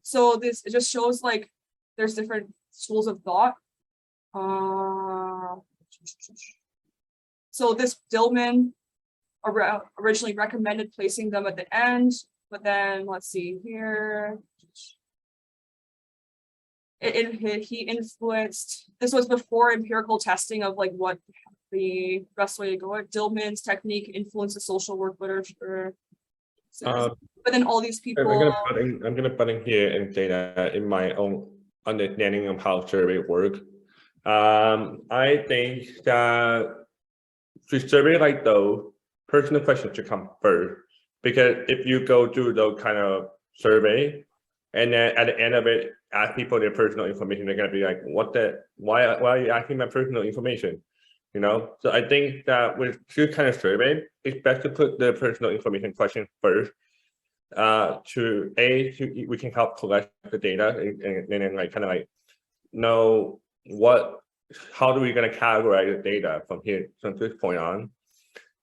S1: So it just shows like there's different schools of thought. So this Dillman originally recommended placing them at the end, but then let's see here. He influenced, this was before empirical testing of like what the best way to go at. Dillman's technique influenced the social work literature. But then all these people.
S3: I'm gonna put in here and say that in my own understanding of how survey work. I think that to survey like those, personal questions should come first, because if you go through those kind of survey And then at the end of it, ask people their personal information. They're gonna be like, why are you asking my personal information? You know, so I think that with this kind of survey, it's best to put the personal information question first. We can help collect the data and then like kind of like know how do we gonna categorize the data from this point on,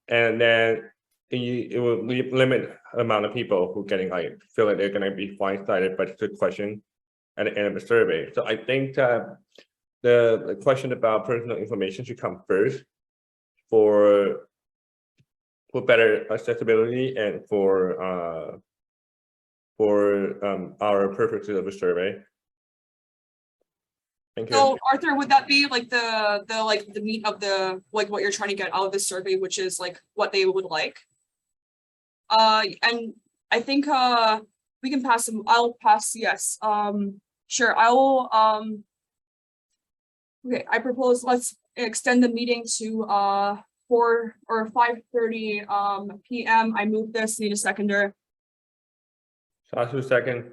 S3: and then it will limit the amount of people who getting like feel like they're gonna be blindsided by the question at the end of the survey. So I think that the question about personal information should come first for better accessibility and for our purposes of a survey. Thank you.
S1: So Arthur, would that be like the meat of the like what you're trying to get out of the survey, which is like what they would like? And I think we can pass them. I'll pass, yes. Sure, I will okay, I propose let's extend the meeting to 4 or 5:30 p.m. I move this, need a seconder.
S3: Sasu second.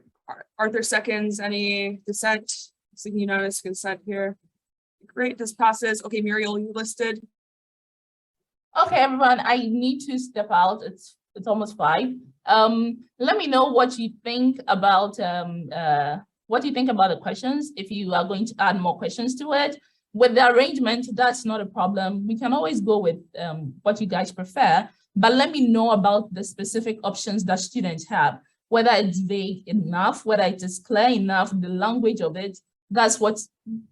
S1: Arthur seconds, any dissent? It's a unanimous consent here. Great, this passes. Okay, Muriel, you listed.
S4: Okay, everyone, I need to step out. It's almost 5. Let me know what you think about the questions. If you are going to add more questions to it, with the arrangement, that's not a problem. We can always go with what you guys prefer, but let me know about the specific options that students have, whether it's vague enough, whether it is clear enough, the language of it. That's what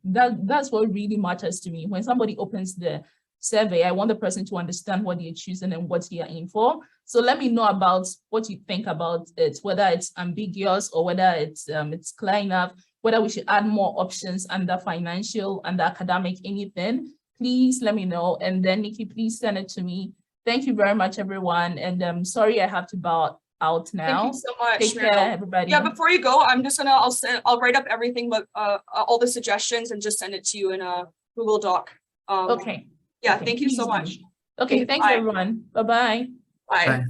S4: really matters to me. When somebody opens the survey, I want the person to understand what they're choosing and what they are in for. So let me know about what you think about it, whether it's ambiguous or whether it's clear enough, whether we should add more options under financial, under academic, anything. Please let me know. And then Nikki, please send it to me. Thank you very much, everyone. And sorry I have to bow out now.
S1: Thank you so much.
S4: Take care, everybody.
S1: Yeah, before you go, I'm just gonna I'll write up everything, but all the suggestions and just send it to you in a Google Doc.
S4: Okay.
S1: Yeah,
S4: Okay,
S1: thank you so
S4: please do.
S1: much.
S4: Okay, thanks
S1: bye.
S4: everyone. Bye-bye.
S1: Bye.
S6: Bye.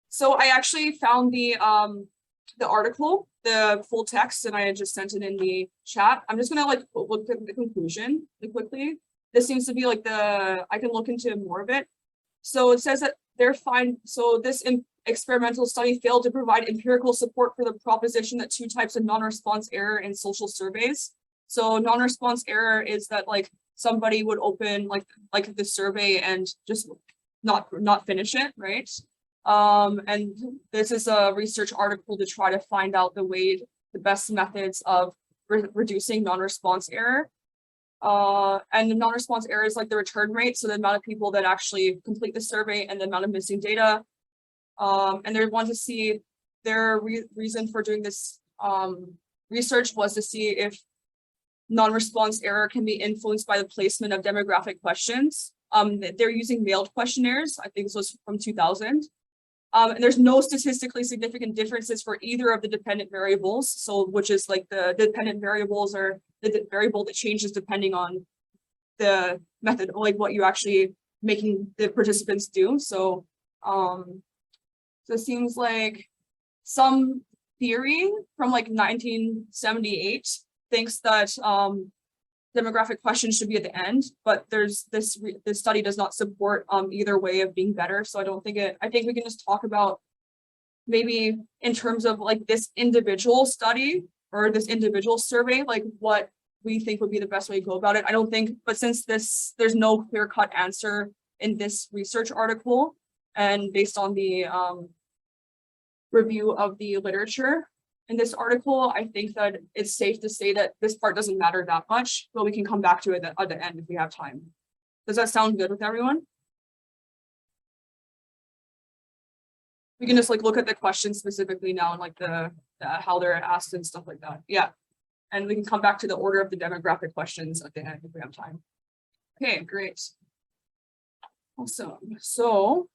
S1: So I actually found the article, the full text, and I just sent it in the chat. I'm just gonna like look at the conclusion really quickly. This seems to be like I can look into more of it. So it says that this experimental study failed to provide empirical support for the proposition that 2 types of non-response error in social surveys. So non-response error is that like somebody would open like the survey and just not finish it, right? And this is a research article to try to find out the best methods of reducing non-response error. And the non-response error is like the return rate, so the amount of people that actually complete the survey and the amount of missing data. And they want to see their reason for doing this research was to see if non-response error can be influenced by the placement of demographic questions. They're using mailed questionnaires. I think this was from 2000. And there's no statistically significant differences for either of the dependent variables. So which is like the dependent variables are the variable that changes depending on the method, like what you actually making the participants do. So, so it seems like some theory from like 1978 thinks that demographic questions should be at the end, but there's this study does not support either way of being better. So I think we can just talk about maybe in terms of like this individual study or this individual survey, like what we think would be the best way to go about it. I don't think, but since there's no clear-cut answer in this research article, and based on the review of the literature in this article, I think that it's safe to say that this part doesn't matter that much, but we can come back to it at the end if we have time. Does that sound good with everyone? We can just like look at the questions specifically now and like the how they're asked and stuff like that. Yeah. And we can come back to the order of the demographic questions at the end if we have time. Okay, great. Awesome. So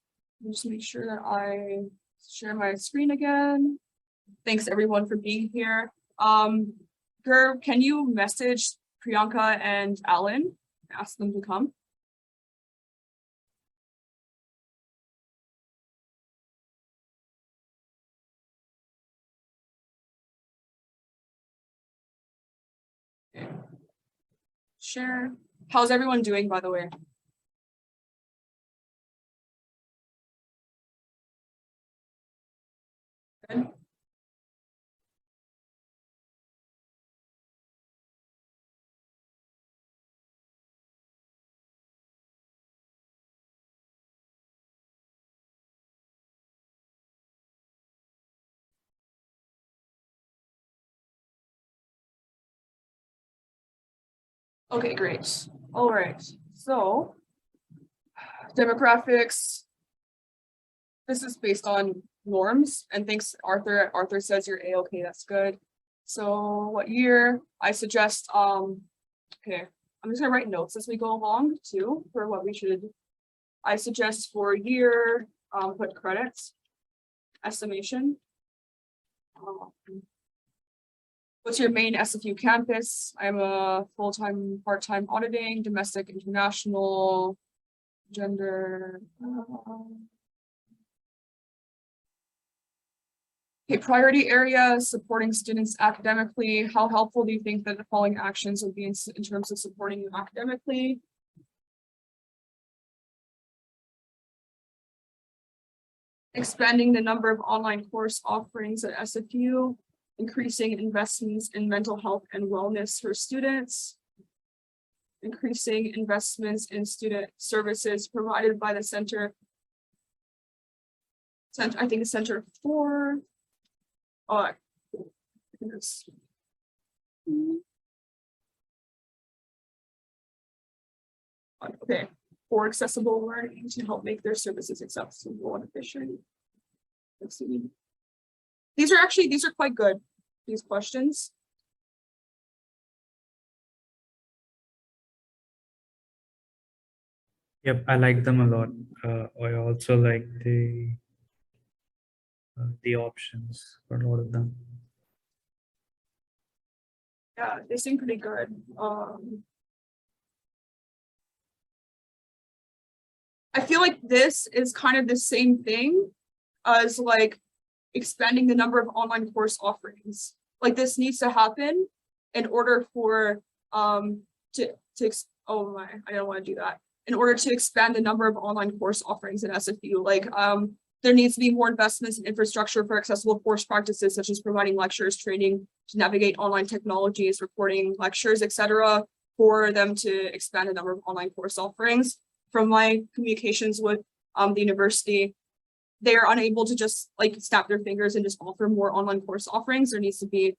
S1: I'll just make sure that I share my screen again. Thanks everyone for being here. Gerb, can you message Priyanka and Alan, ask them to come? Okay. Share. How's everyone doing, by the way? Good. Okay, great. All right. So demographics. This is based on norms, and thanks, Arthur. Arthur says you're A-okay, that's good. So what year? I suggest, okay, I'm just gonna write notes as we go along too, for what we should. I suggest for year, put credits, estimation. What's your main SFU campus? I'm a full-time, part-time auditing, domestic, international, gender. Okay, priority areas, supporting students academically. How helpful do you think that the following actions would be in terms of supporting you academically? Expanding the number of online course offerings at SFU, increasing investments in mental health and wellness for students, increasing investments in student services provided by the center. I think the Center for. Oh, goodness. Okay, for accessible learning to help make their services accessible and efficient. Let's see. These are quite good, these questions.
S6: Yep, I like them a lot. I also like the options for a lot of them.
S1: Yeah, they seem pretty good. I feel like this is kind of the same thing as like expanding the number of online course offerings. Like this needs to happen in order for oh my, I don't want to do that. In order to expand the number of online course offerings in SFU, like there needs to be more investments in infrastructure for accessible course practices, such as providing lectures, training to navigate online technologies, recording lectures, etc., for them to expand the number of online course offerings. From my communications with the university, they are unable to just like snap their fingers and just offer more online course offerings. There needs to be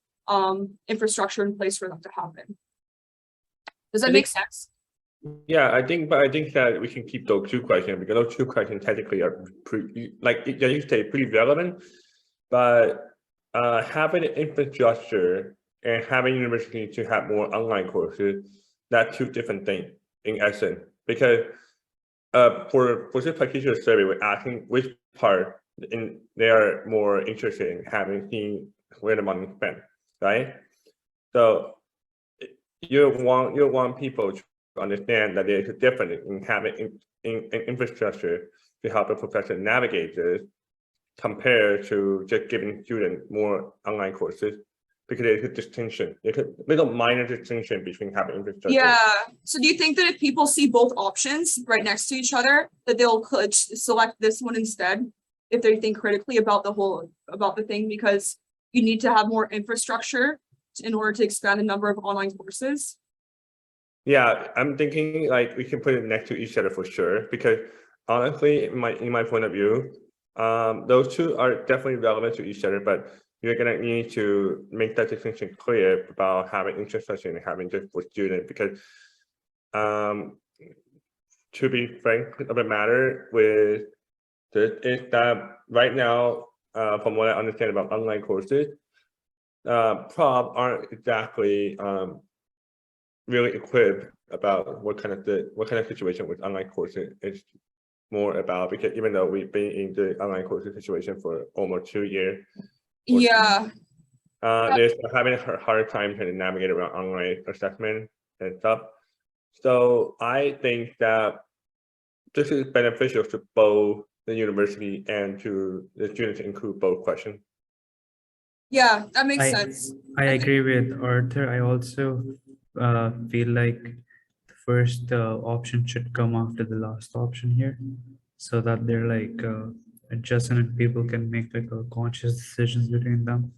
S1: infrastructure in place for them to happen. Does that make sense?
S3: Yeah, I think that we can keep those two questions because those two questions technically are pretty, like you say, pretty relevant. But having infrastructure and having university to have more online courses, that's two different things in essence. Because for this particular survey, we're asking which part they are more interested in having seen where the money is spent, right? So you want people to understand that there's a difference in having in infrastructure to help a professor navigate this compared to just giving students more online courses, because there's a distinction. There's a little minor distinction between having infrastructure.
S1: Yeah. So do you think that if people see both options right next to each other, that they'll could select this one instead if they think critically about the thing, because you need to have more infrastructure in order to expand the number of online courses?
S3: Yeah, I'm thinking like we can put it next to each other for sure, because honestly, in my point of view, those two are definitely relevant to each other, but you're gonna need to make that distinction clear about having infrastructure and having just for students, because to be frank of the matter with this is that right now, from what I understand about online courses, prof aren't exactly really equipped about what kind of situation with online courses is more about, because even though we've been in the online courses situation for almost 2 years.
S1: Yeah.
S3: They're having a hard time trying to navigate around online assessment and stuff. So I think that this is beneficial to both the university and to the students to include both questions.
S1: Yeah, that makes sense.
S6: I agree with Arthur. I also feel like the first option should come after the last option here, so that they're like adjusting and people can make like a conscious decisions between them.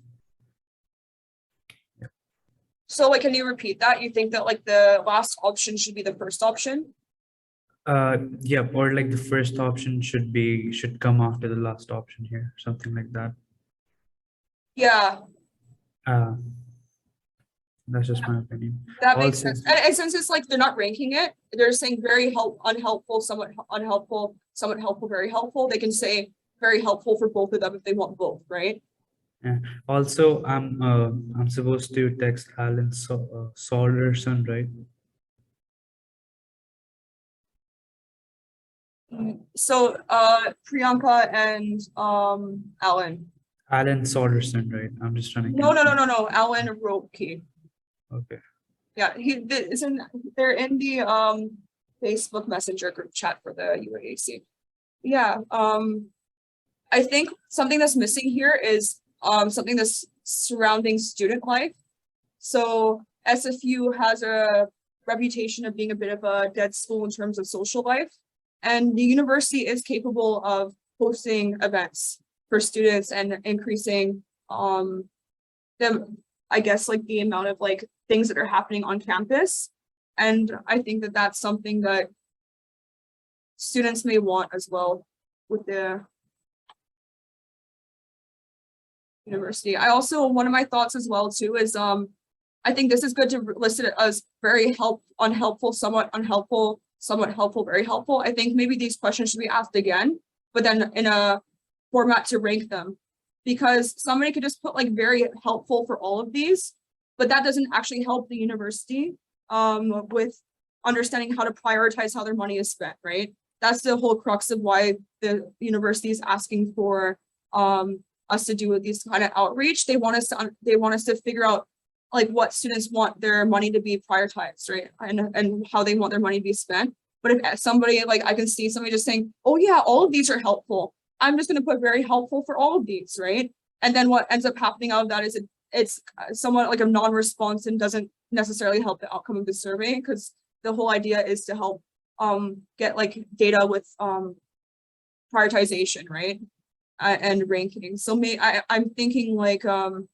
S1: So like, can you repeat that? You think that like the last option should be the first option?
S6: Yeah, or like the first option should come after the last option here, something like that.
S1: Yeah,
S6: Uh, that's just my opinion.
S1: that makes
S6: Also-
S1: sense. And since it's like they're not ranking it, they're saying very unhelpful, somewhat unhelpful, somewhat helpful, very helpful. They can say very helpful for both of them if they want both, right?
S6: Also, I'm supposed to text Alan Solderson, right?
S1: So Priyanka and Alan.
S6: Alan Solderson, right? I'm just trying to.
S1: No, Alan Roepke.
S6: Okay.
S1: Yeah, they're in the Facebook Messenger group chat for the UAAC. Yeah, I think something that's missing here is something that's surrounding student life. So SFU has a reputation of being a bit of a dead school in terms of social life, and the university is capable of hosting events for students and increasing I guess like the amount of like things that are happening on campus. And I think that that's something that students may want as well with the university. I also, one of my thoughts as well too is I think this is good to list it as very unhelpful, somewhat unhelpful, somewhat helpful, very helpful. I think maybe these questions should be asked again, but then in a format to rank them, because somebody could just put like very helpful for all of these, but that doesn't actually help the university with understanding how to prioritize how their money is spent, right? That's the whole crux of why the university is asking for us to do these kind of outreach. They want us to figure out like what students want their money to be prioritized, right? And how they want their money to be spent. But if somebody, like I can see somebody just saying, oh yeah, all of these are helpful, I'm just going to put very helpful for all of these, right? And then what ends up happening out of that is it's somewhat like a non-response and doesn't necessarily help the outcome of the survey, because the whole idea is to help get like data with prioritization, right? And ranking. So I'm thinking like to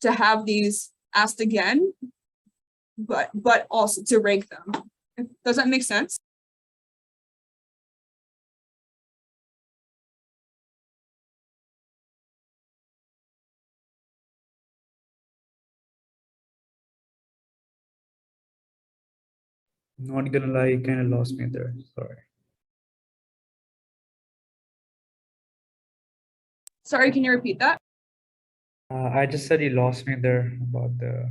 S1: have these asked again, but also to rank them. Does that make sense?
S6: Not gonna lie, you kind of lost me there. Sorry.
S1: Sorry, can you repeat that?
S6: I just said you lost me there about the.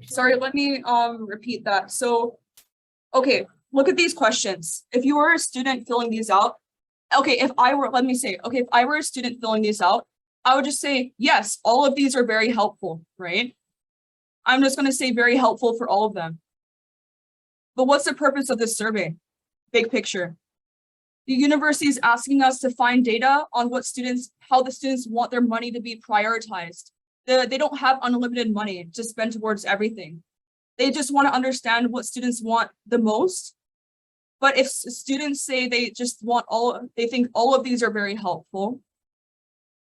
S1: Sorry, let me repeat that. So, okay, look at these questions. If you were a student filling these out, okay, if I were a student filling these out, I would just say, yes, all of these are very helpful, right? I'm just going to say very helpful for all of them. But what's the purpose of this survey? Big picture. The university is asking us to find data on how the students want their money to be prioritized. They don't have unlimited money to spend towards everything. They just want to understand what students want the most. But if students say they just want they think all of these are very helpful,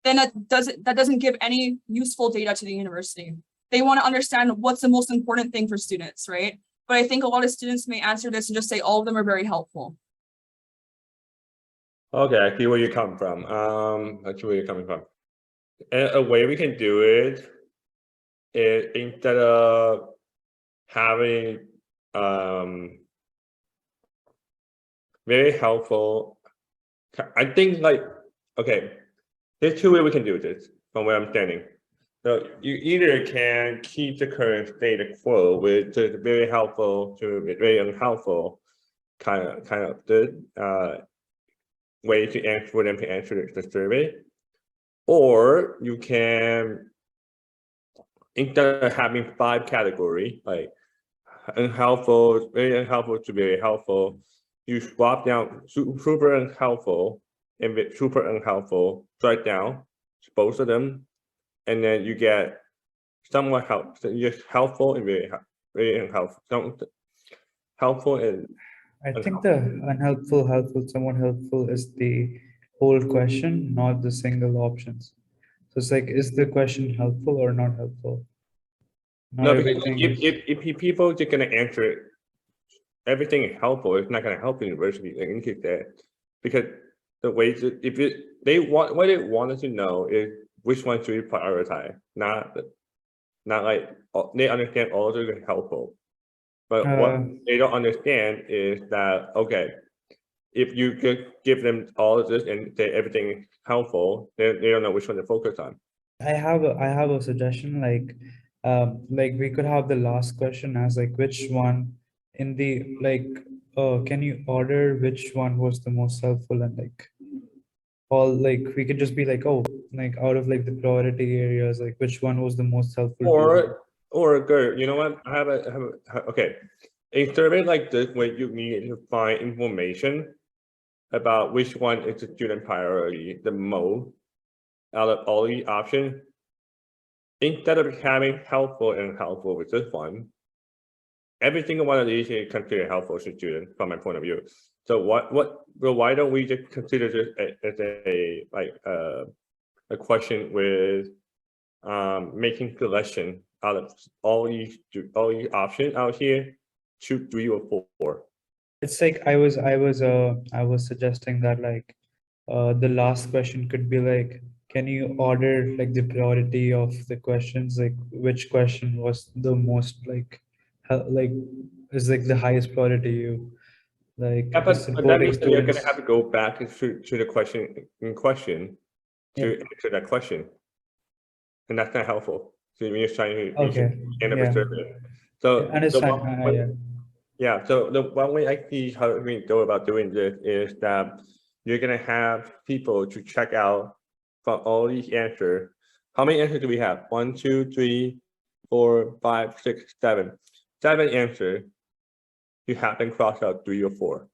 S1: then that doesn't give any useful data to the university. They want to understand what's the most important thing for students, right? But I think a lot of students may answer this and just say all of them are very helpful.
S3: Okay, I see where you come from. I see where you're coming from. And a way we can do it is instead of having very helpful, I think like, okay, there's two ways we can do this from where I'm standing. So you either can keep the current status quo with just very helpful to very unhelpful kind of the way to answer for them to answer the survey, or you can, instead of having 5 categories like unhelpful, very unhelpful to very helpful, you swap down super unhelpful and super unhelpful, write down both of them, and then you get somewhat just helpful and very really unhelpful. Helpful and
S6: I think the unhelpful, helpful, somewhat helpful is the whole question, not the single options. So it's like, is the question helpful or not helpful? Not
S3: no, because
S6: everything is.
S3: if people just gonna answer everything helpful, it's not gonna help the university in case that, because the way to, if they want, what they wanted to know is which one should we prioritize, not like they understand all of it is helpful, but what
S6: Uh,
S3: they don't understand is that, okay, if you could give them all of this and say everything is helpful, they don't know which one to focus on.
S6: I have a suggestion, like we could have the last question as like which one in the like can you order which one was the most helpful, and like all, like we could just be like, oh, like out of like the priority areas, like which one was the most helpful to you?
S3: Or good, you know what? I have okay. A survey like this where you need to find information about which one is the student priority the most out of all the options. Instead of having helpful and helpful with this one, every single one of these is considered helpful to students from my point of view. So why don't we just consider this as a question with making selection out of all these options out here, 2, 3, or 4.
S6: It's like I was suggesting that like the last question could be like, can you order like the priority of the questions, like which question was the most like like is like the highest priority to you, like
S3: Yeah,
S6: the
S3: but that
S6: supporting
S3: means that you're
S6: students.
S3: gonna have to go back to the question in question to
S6: Yeah.
S3: answer that question, and that's not helpful. So you're just trying to
S6: Okay,
S3: end of
S6: yeah.
S3: a survey.
S6: I
S3: So
S6: understand. Yeah.
S3: yeah, so the one way I see how we go about doing this is that you're gonna have people to check out from all these answers. How many answers do we have? 1, 2, 3, 4, 5, 6, 7. 7 answers. You have them cross out 3 or 4.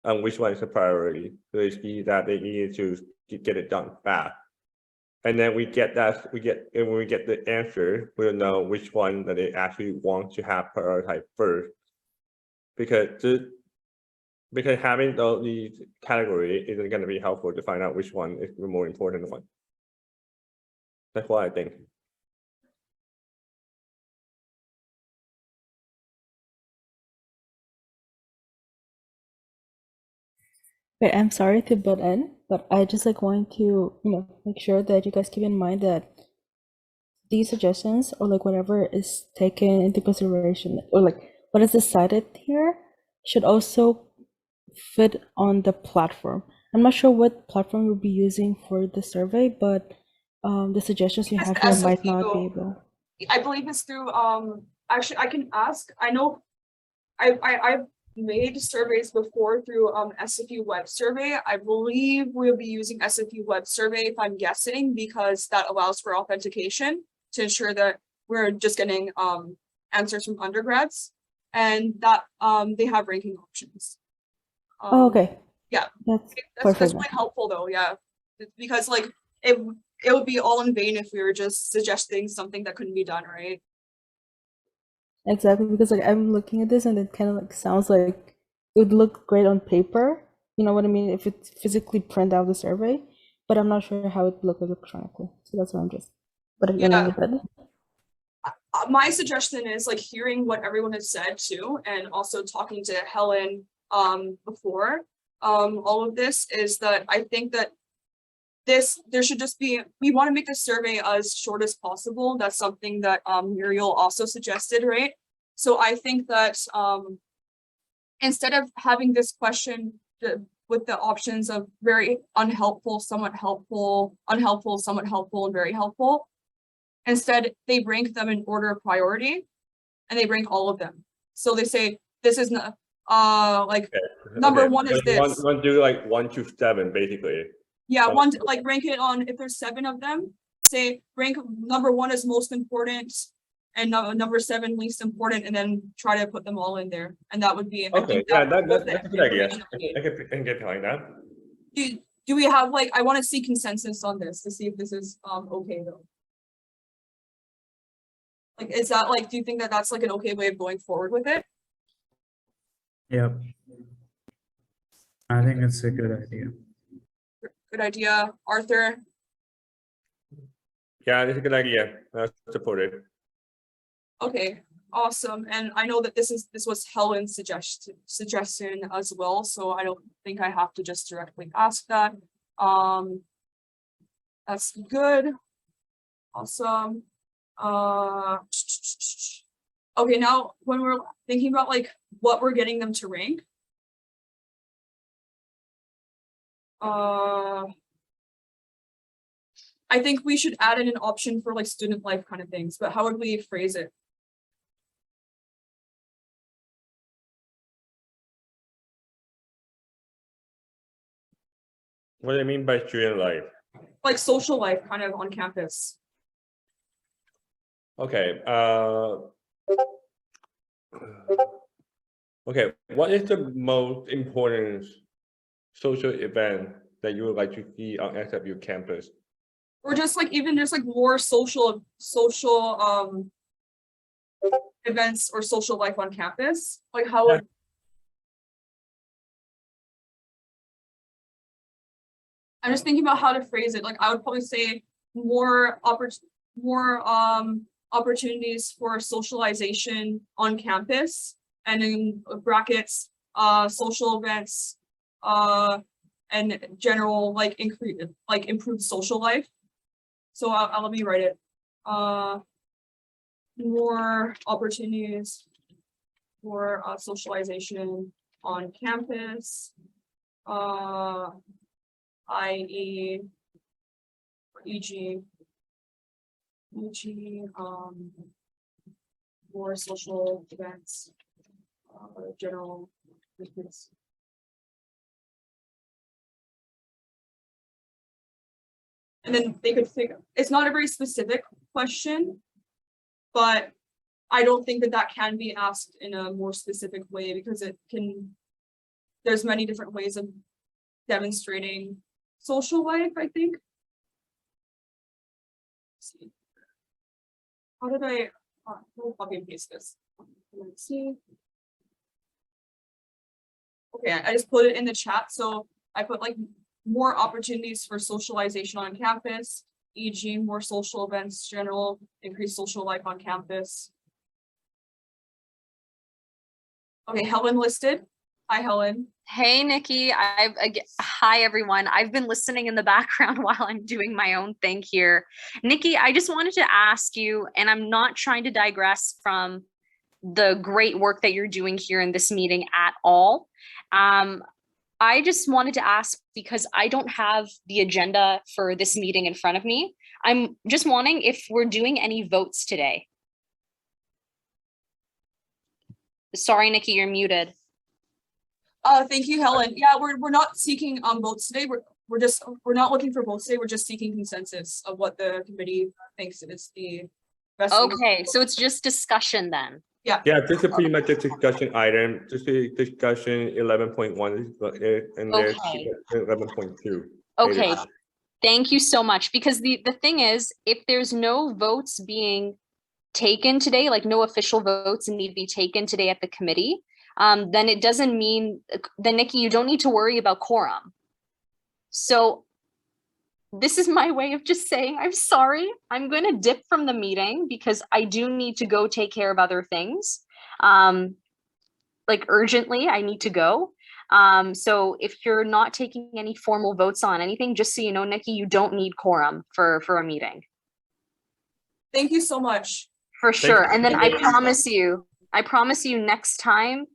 S3: And which one is the priority? So they see that they needed to get it done fast. And then we get that, and when we get the answer, we'll know which one that they actually want to have prioritized first. Because having all these categories isn't going to be helpful to find out which one is the more important one. That's what I think.
S5: Wait, I'm sorry to butt in, but I just like want to, make sure that you guys keep in mind that these suggestions or like whatever is taken into consideration or like what is decided here should also fit on the platform. I'm not sure what platform you'll be using for the survey, but the suggestions you
S1: It's
S5: have
S1: the
S5: here might not be
S1: SFU.
S5: able.
S1: I believe it's through, actually, I can ask, I know, I've made surveys before through, SFU web survey. I believe we'll be using SFU web survey, if I'm guessing, because that allows for authentication to ensure that we're just getting, answers from undergrads, and that, they have ranking options.
S5: Oh, okay.
S1: yeah.
S5: That's
S1: That's
S5: perfect.
S1: really helpful though, yeah, because like, it would be all in vain if we were just suggesting something that couldn't be done, right?
S5: Exactly, because like I'm looking at this and it kind of like sounds like it would look great on paper. You know what I mean? If it's physically print out the survey, but I'm not sure how it would look electronically. So that's what I'm just putting in
S1: Yeah.
S5: with it.
S1: My suggestion is like hearing what everyone has said too, and also talking to Helen before all of this, is that I think that there should just be, we want to make the survey as short as possible. That's something that Muriel also suggested, right? So I think that instead of having this question with the options of very unhelpful, somewhat helpful, unhelpful, somewhat helpful, and very helpful, instead they rank them in order of priority, and they rank all of them. So they say this is not like number
S3: Okay.
S1: one is this.
S3: One do like 1 to 7 basically.
S1: Yeah, one like rank it on, if there's 7 of them, say rank number 1 is most important and number 7 least important, and then try to put them all in there. And that would be, I
S3: Okay,
S1: think
S3: yeah,
S1: that's
S3: that's a good idea. I can get behind that.
S1: Do we have like, I want to see consensus on this to see if this is okay though. Like, is that like, do you think that that's like an okay way of going forward with it?
S6: Yep. I think it's a good idea.
S1: Good idea, Arthur.
S3: Yeah, it's a good idea. Support it.
S1: Okay, awesome. And I know that this was Helen's suggestion as well, so I don't think I have to just directly ask that. That's good. Awesome. Okay, now when we're thinking about like what we're getting them to rank. I think we should add in an option for like student life kind of things, but how would we phrase it?
S3: What do you mean by student life?
S1: Like social life kind of on campus.
S3: Okay. Okay. What is the most important social event that you would like to see on SFU campus?
S1: Or just like even just like more social events or social life on campus. Like how would I'm just thinking about how to phrase it. Like I would probably say more opportunities for socialization on campus, and in brackets social events and general like improved social life. So I'll let me write it. More opportunities for socialization on campus, i.e. e.g. more social events, general business. And then they could figure, it's not a very specific question, but I don't think that that can be asked in a more specific way because there's many different ways of demonstrating social life, I think. Let's see. How did I copy and paste this? Let's see. Okay, I just put it in the chat. So I put like more opportunities for socialization on campus, e.g. more social events, general increased social life on campus. Okay, Helen listed. Hi, Helen.
S2: Hey, Nikki. Hi, everyone. I've been listening in the background while I'm doing my own thing here. Nikki, I just wanted to ask you, and I'm not trying to digress from the great work that you're doing here in this meeting at all. I just wanted to ask because I don't have the agenda for this meeting in front of me. I'm just wondering if we're doing any votes today. Sorry, Nikki, you're muted.
S1: Thank you, Helen. Yeah, we're not seeking votes today. We're not looking for votes today. We're just seeking consensus of what the committee thinks is the best.
S2: Okay, so it's just discussion then.
S1: Yeah.
S3: Yeah, this is pretty much a discussion item. This is discussion 11.1 and there's
S2: Okay.
S3: 11.2.
S2: Okay, thank you so much. Because the thing is, if there's no votes being taken today, like no official votes need to be taken today at the committee, then it doesn't mean, then Nikki, you don't need to worry about quorum. So this is my way of just saying, I'm sorry, I'm going to dip from the meeting because I do need to go take care of other things. Like urgently, I need to go. So if you're not taking any formal votes on anything, just so you know, Nikki, you don't need quorum for a meeting.
S1: Thank you so much.
S2: For sure. And then I promise you next time,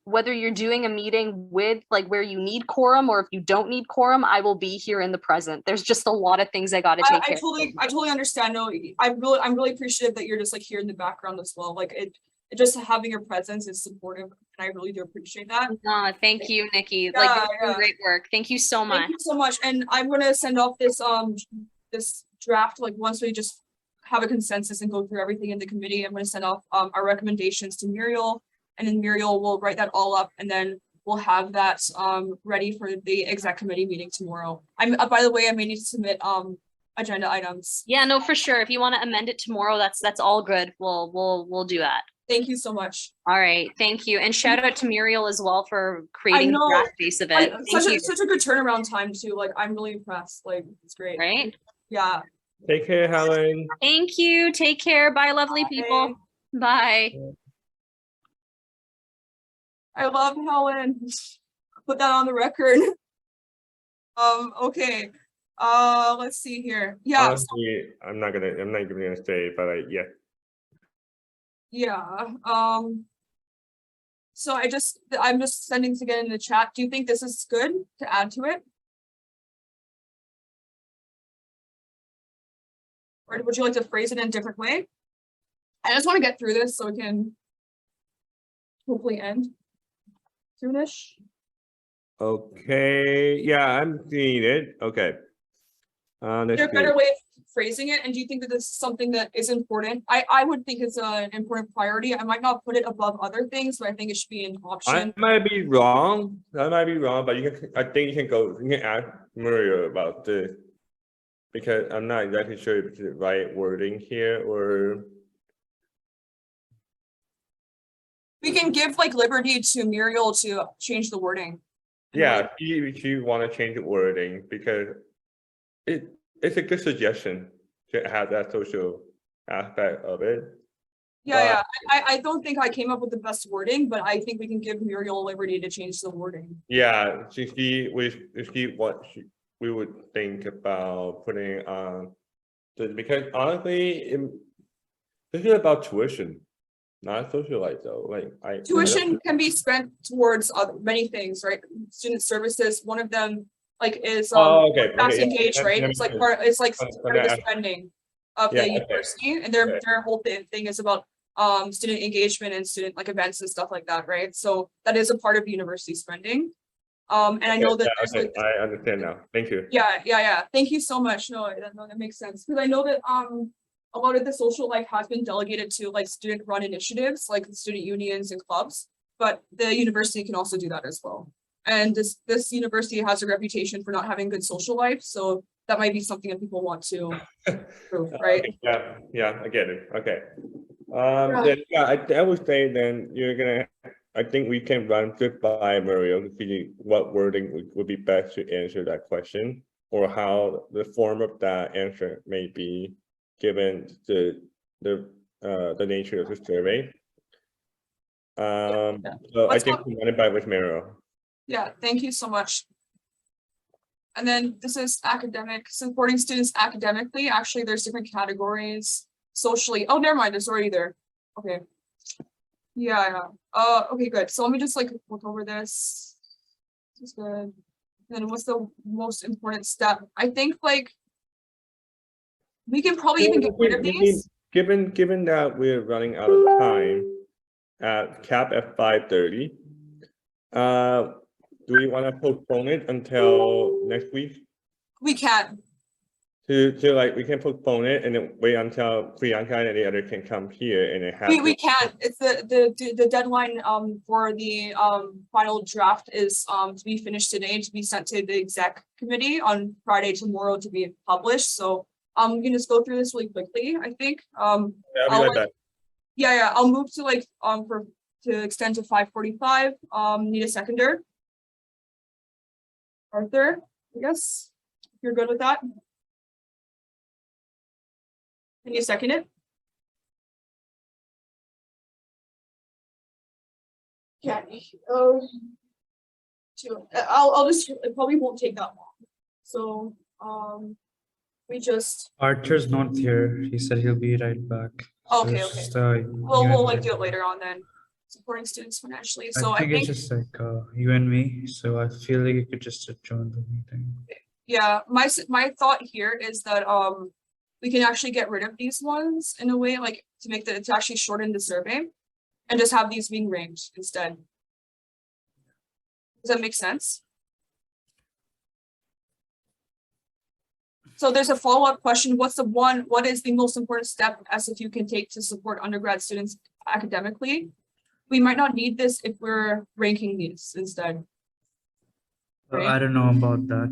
S2: whether you're doing a meeting with like where you need quorum or if you don't need quorum, I will be here in the present. There's just a lot of things I got to take care of.
S1: I totally understand. No, I'm really appreciative that you're just like here in the background as well. Like it just having your presence is supportive, and I really do appreciate that.
S2: Thank you, Nikki.
S1: Yeah,
S2: like you're doing great work. Thank you so much.
S1: Thank you so much. And I'm gonna send off this this draft like once we just have a consensus and go through everything in the committee. I'm gonna send off our recommendations to Muriel. And then Muriel will write that all up, and then we'll have that ready for the exec committee meeting tomorrow. By the way, I may need to submit agenda items.
S2: Yeah, no, for sure. If you want to amend it tomorrow, that's all good. We'll do that.
S1: Thank you so much.
S2: All right, thank you. And shout out to Muriel as well for creating the
S1: know.
S2: draft base of it. Thank you.
S1: Such a good turnaround time too. Like, I'm really impressed. Like, it's great.
S2: Right?
S1: Yeah.
S3: Take care, Helen.
S2: Thank you. Take care. Bye, lovely people. Bye.
S1: I love Helen. Put that on the record. Okay. Let's see here. Yeah.
S3: Honestly, I'm not even gonna say, but like, yeah.
S1: Yeah. So I'm just sending to get in the chat. Do you think this is good to add to it? Or would you like to phrase it in a different way? I just want to get through this so we can hopefully end soonish.
S3: Okay, yeah, I'm seeing it. Okay.
S1: Is
S3: Let's
S1: there a better
S3: see.
S1: way of phrasing it? And do you think that this is something that is important? I would think it's an important priority. I might not put it above other things, but I think it should be an
S3: I
S1: option.
S3: might be wrong. I might be wrong, but I think you can ask Maria about this because I'm not exactly sure if it's the right wording here or.
S1: We can give like liberty to Muriel to change the wording.
S3: Yeah, she want to change the wording because it's a good suggestion to have that social aspect of it.
S1: Yeah. I don't think I came up with the best wording, but I think we can give Muriel liberty to change the wording.
S3: Yeah, we would think about putting on because honestly, this is about tuition, not social life though. Like
S1: Tuition can be spent towards many things, right? Student services, one of them like is
S3: okay,
S1: fast
S3: yeah,
S1: engaged, right? It's like part of the spending of the university, and their whole thing is about student engagement and student like events and stuff like that, right? So that is a part of university spending. And I know that there's like,
S3: I understand now. Thank you.
S1: yeah. Thank you so much. No, that makes sense because I know that a lot of the social life has been delegated to like student run initiatives like student unions and clubs, but the university can also do that as well. And this university has a reputation for not having good social life, so that might be something that people want to prove, right?
S3: Okay, yeah, I get it. Okay. Then I would say then I think we can run just by Mario to see what wording would be best to answer that question or how the form of that answer may be given the nature of the survey. So I think we run it by with Mario.
S1: Yeah, thank you so much. And then this is academic, supporting students academically. Actually, there's different categories. Socially, oh, never mind, it's already there. Okay. Yeah. Okay, good. So let me just like look over this. This is good. Then what's the most important step? I think like we can probably even get rid of these.
S3: Given that we're running out of time at 5:30, do we want to postpone it until next week?
S1: We can.
S3: We can postpone it and then wait until Priyanka and the other can come here and then have.
S1: We can. It's the deadline for the final draft is to be finished today, to be sent to the exec committee on Friday tomorrow to be published. So we can just go through this really quickly. I think.
S3: I'll be right back.
S1: Yeah. I'll move to like to extend to 5:45. Need a seconder. Arthur, I guess if you're good with that. Can you second it? Yeah. I'll just, it probably won't take that long. So we just.
S6: Arthur's not here. He said he'll be right back.
S1: Okay.
S6: So
S1: We'll like do it later on then. Supporting students financially. So
S6: I think it's just like you and me. So I feel like you could just join the meeting.
S1: Yeah, my thought here is that we can actually get rid of these ones in a way, like to actually shorten the survey and just have these being ranked instead. Does that make sense? So there's a follow-up question. What is the most important step SFU can take to support undergrad students academically? We might not need this if we're ranking these instead. Right?
S6: I don't know about that.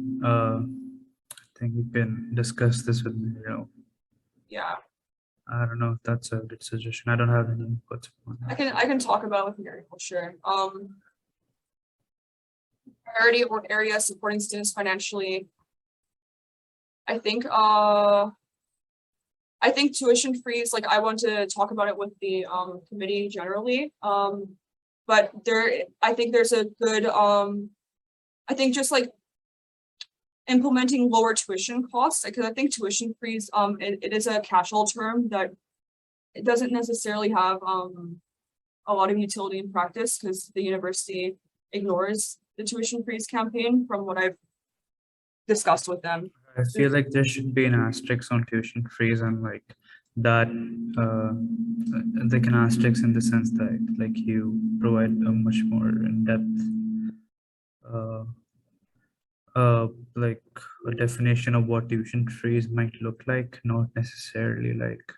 S6: I think you can discuss this with me,
S1: Yeah,
S6: I don't know if that's a good suggestion. I don't have any inputs on
S1: I
S6: that.
S1: can talk about it with Mary for sure. Priority or area supporting students financially. I think tuition freeze, like I want to talk about it with the committee generally. But I think there's a good I think just like implementing lower tuition costs, because I think tuition freeze it is a catch-all term that it doesn't necessarily have a lot of utility in practice, because the university ignores the tuition freeze campaign from what I've discussed with them.
S6: I feel like there should be an asterisk on tuition fees, and like that, like an asterisk in the sense that like you provide a much more in-depth, like a definition of what tuition fees might look like, not necessarily like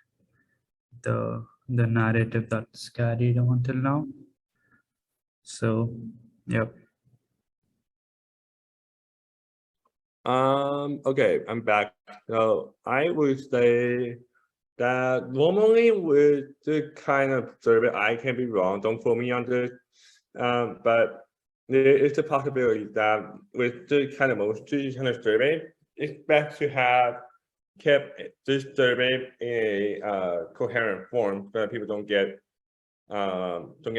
S6: the narrative that's carried on till now. So, yep.
S3: Okay, I'm back. So I would say that normally with the kind of survey, I can be wrong, don't quote me on this. But there is a possibility that with the kind of most kind of survey, it's best to have kept this survey in a coherent form so that people don't get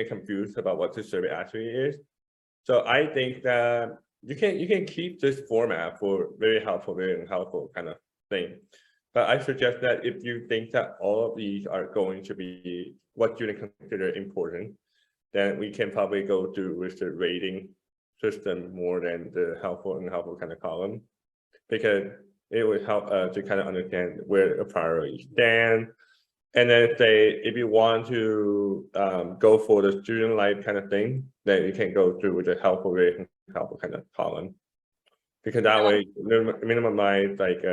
S3: confused about what this survey actually is. So I think that you can keep this format for very helpful kind of thing. But I suggest that if you think that all of these are going to be what you consider important, then we can probably go through with the rating system more than the helpful and unhelpful kind of column, because it would help to kind of understand where the priorities stand. And then if you want to go for the student life kind of thing, then you can go through with the helpful rating, helpful kind of column, because that way minimize like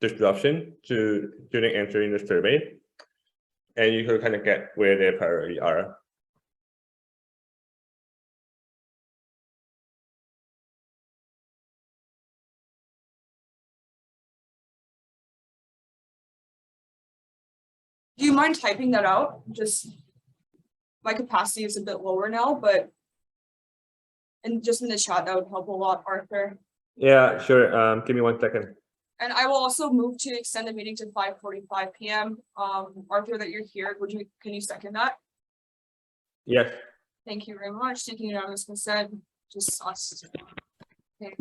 S3: disruption to student answering the survey, and you can kind of get where their priorities are.
S1: Do you mind typing that out? Just my capacity is a bit lower now, but and just in the chat, that would help a lot, Arthur.
S3: Yeah, sure. Give me 1 second.
S1: And I will also move to extend the meeting to 5:45 p.m. Arthur, that you're here, can you second that?
S3: Yes.
S1: Thank you very much. Taking it out as consent, just us. Okay,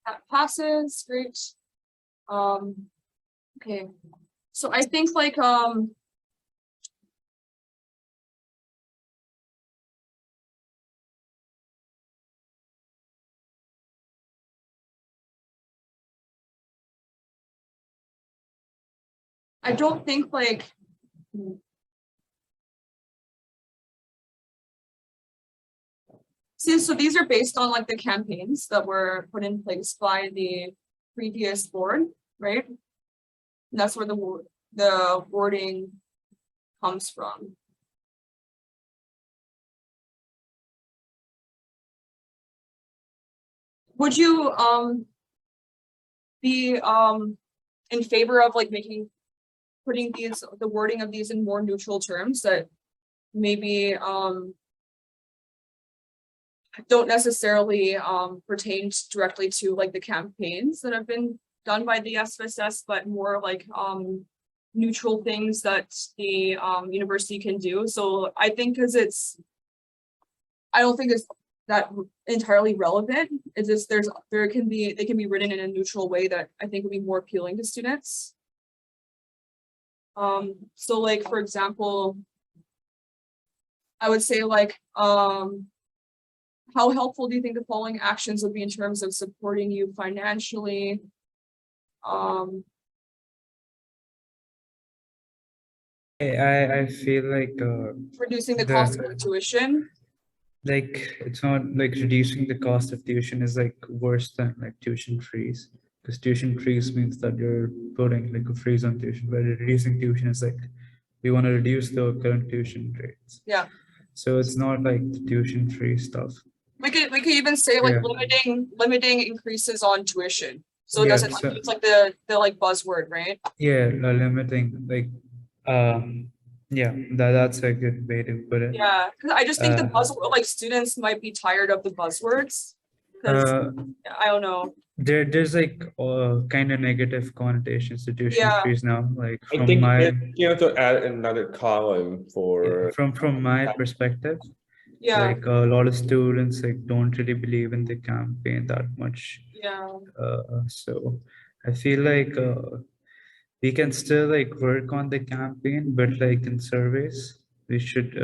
S1: that passes, great. Okay, so I think like I don't think like see, so these are based on like the campaigns that were put in place by the previous board, right? And that's where the wording comes from. Would you be in favor of like putting the wording of these in more neutral terms that maybe don't necessarily pertain directly to like the campaigns that have been done by the SFSS, but more like neutral things that the university can do? So I think because I don't think it's that entirely relevant. It's just they can be written in a neutral way that I think would be more appealing to students. So like, for example, I would say like, how helpful do you think the following actions would be in terms of supporting you financially?
S6: I feel like
S1: Reducing the cost of tuition.
S6: like it's not like reducing the cost of tuition is like worse than like tuition fees, because tuition fees means that you're putting like a freeze on tuition, but reducing tuition is like we want to reduce the current tuition rates.
S1: Yeah.
S6: So it's not like the tuition free stuff.
S1: We could even say like
S6: Yeah.
S1: limiting increases on tuition. So it
S6: Yeah,
S1: doesn't,
S6: so-
S1: it's like the like buzzword, right?
S6: Yeah, limiting, like, yeah, that's a good way to put it.
S1: Yeah, because I just think the
S6: Uh,
S1: buzzword, like students might be tired of the buzzwords. Because I don't know.
S6: there's like kind of negative connotations to tuition
S1: Yeah.
S6: fees now, like
S3: I
S6: from
S3: think
S6: my
S3: you have to add another column for.
S6: from my perspective,
S1: Yeah,
S6: like a lot of students like don't really believe in the campaign that much.
S1: yeah.
S6: So I feel like we can still like work on the campaign, but like in surveys, we should